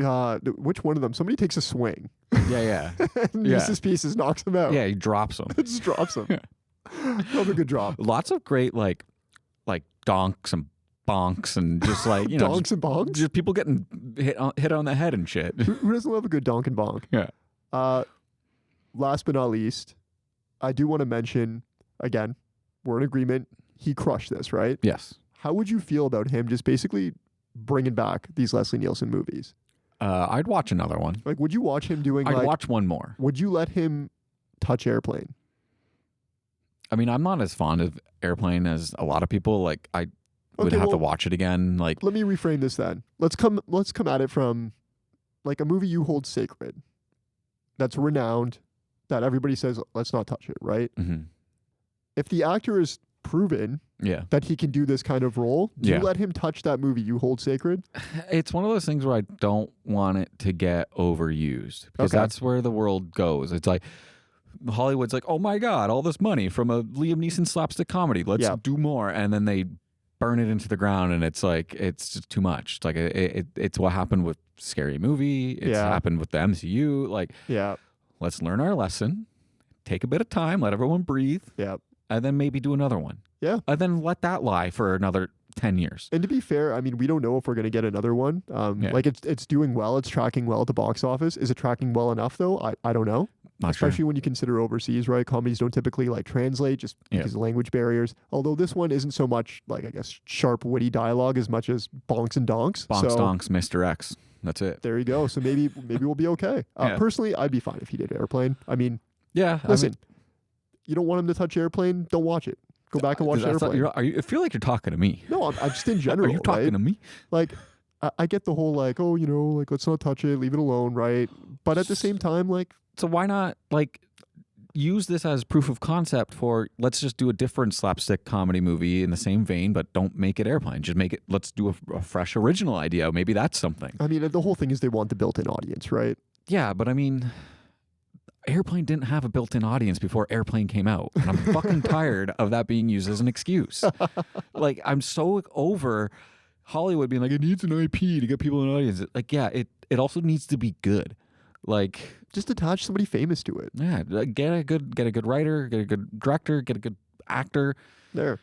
which one of them? Somebody takes a swing. Yeah. Neeses Pieces knocks him out. Yeah, he drops him. Just drops him. Love a good drop. Lots of great like donks and bonks and just like, you know, donks and bonks. Just people getting hit on the head and shit. Who doesn't love a good donk and bonk? Yeah. Last but not least, I do want to mention again, we're in agreement. he crushed this, right? Yes. How would you feel about him just basically bringing back these Leslie Nielsen movies? I'd watch another one. Like, would you watch him doing I'd watch one more. Would you let him touch Airplane? I mean, I'm not as fond of Airplane as a lot of people. Like, I would have to watch it again. Like, let me reframe this then. Let's come at it from like a movie you hold sacred, that's renowned, that everybody says, let's not touch it, right? Mm-hmm. If the actor is proven that he can do this kind of role, do you let him touch that movie you hold sacred? It's one of those things where I don't want it to get overused, because that's where the world goes. It's like Hollywood's like, oh my God, all this money from a Liam Neeson slapstick comedy. Let's do more. And then they burn it into the ground, and it's like, it's just too much. It's like, it's what happened with Scary Movie. It's happened with the MCU. Like, let's learn our lesson, take a bit of time, let everyone breathe. And then maybe do another one. And then let that lie for another 10 years. And to be fair, I mean, we don't know if we're going to get another one. Like, it's doing well. It's tracking well at the box office. Is it tracking well enough, though? I don't know. Especially when you consider overseas, right? Comedies don't typically like translate just because of language barriers. Although this one isn't so much like, I guess, sharp, witty dialogue as much as bonks and donks. Donks, Mr. X. That's it. There you go. So maybe we'll be okay. Personally, I'd be fine if he did Airplane. I mean, listen, you don't want him to touch Airplane, don't watch it. Go back and watch Airplane. I feel like you're talking to me. No, I'm just in general. Are you talking to me? Like, I get the whole like, oh, you know, like, let's not touch it, leave it alone, right? But at the same time, like, so why not like use this as proof of concept for, let's just do a different slapstick comedy movie in the same vein, but don't make it Airplane. Just make it, let's do a fresh original idea. Maybe that's something. I mean, the whole thing is they want the built-in audience, right? Yeah, but I mean, Airplane didn't have a built-in audience before Airplane came out. And I'm fucking tired of that being used as an excuse. Like, I'm so over Hollywood being like, it needs an IP to get people in an audience. Like, yeah, it also needs to be good. Like, just attach somebody famous to it. Yeah, get a good writer, get a good director, get a good actor. There.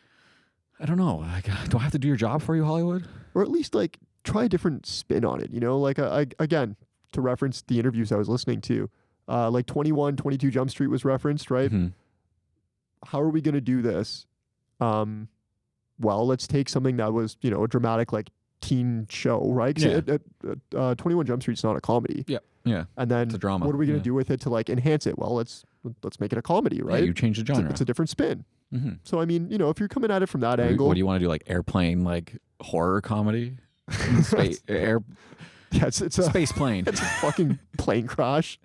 I don't know. Like, do I have to do your job for you, Hollywood? Or at least like try a different spin on it. You know, like again, to reference the interviews I was listening to, like 22 Jump Street was referenced, right? Mm-hmm. How are we going to do this? Well, let's take something that was, you know, a dramatic like teen show, right? 21 Jump Street's not a comedy. Yeah. And then it's a drama. What are we going to do with it to like enhance it? Well, let's make it a comedy, right? Yeah, you change the genre. It's a different spin. Mm-hmm. So I mean, you know, if you're coming at it from that angle, what do you want to do? Like Airplane, like horror comedy? Space it's a space plane. It's a fucking plane crash.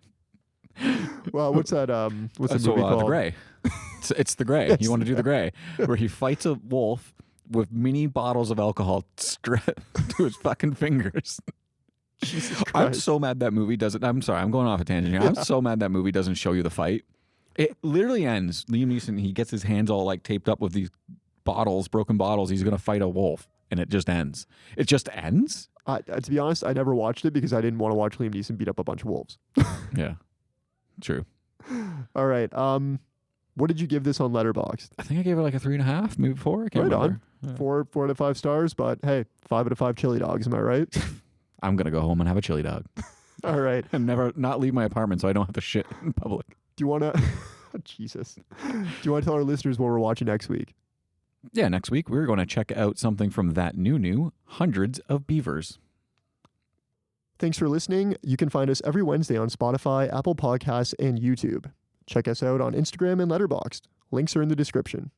Well, what's that? What's the movie called? The Gray. It's The Gray. You want to do The Gray, where he fights a wolf with mini bottles of alcohol strapped to his fucking fingers. I'm so mad that movie doesn't. I'm sorry, I'm going off a tangent here. I'm so mad that movie doesn't show you the fight. It literally ends. Liam Neeson, he gets his hands all like taped up with these bottles, broken bottles. He's going to fight a wolf, and it just ends. It just ends? To be honest, I never watched it because I didn't want to watch Liam Neeson beat up a bunch of wolves. Yeah, true. All right. What did you give this on Letterboxd? I think I gave it like a 3.5, maybe 4. I can't remember. Yeah. 4 out of 5 stars, but hey, 5 out of 5 chili dogs. Am I right? I'm going to go home and have a chili dog. All right. And not leave my apartment so I don't have to shit in public. Do you want to... Jesus. Do you want to tell our listeners what we're watching next week? Yeah, next week we're going to check out something from that new Hundreds of Beavers. Thanks for listening. You can find us every Wednesday on Spotify, Apple Podcasts, and YouTube. Check us out on Instagram and Letterboxd. Links are in the description.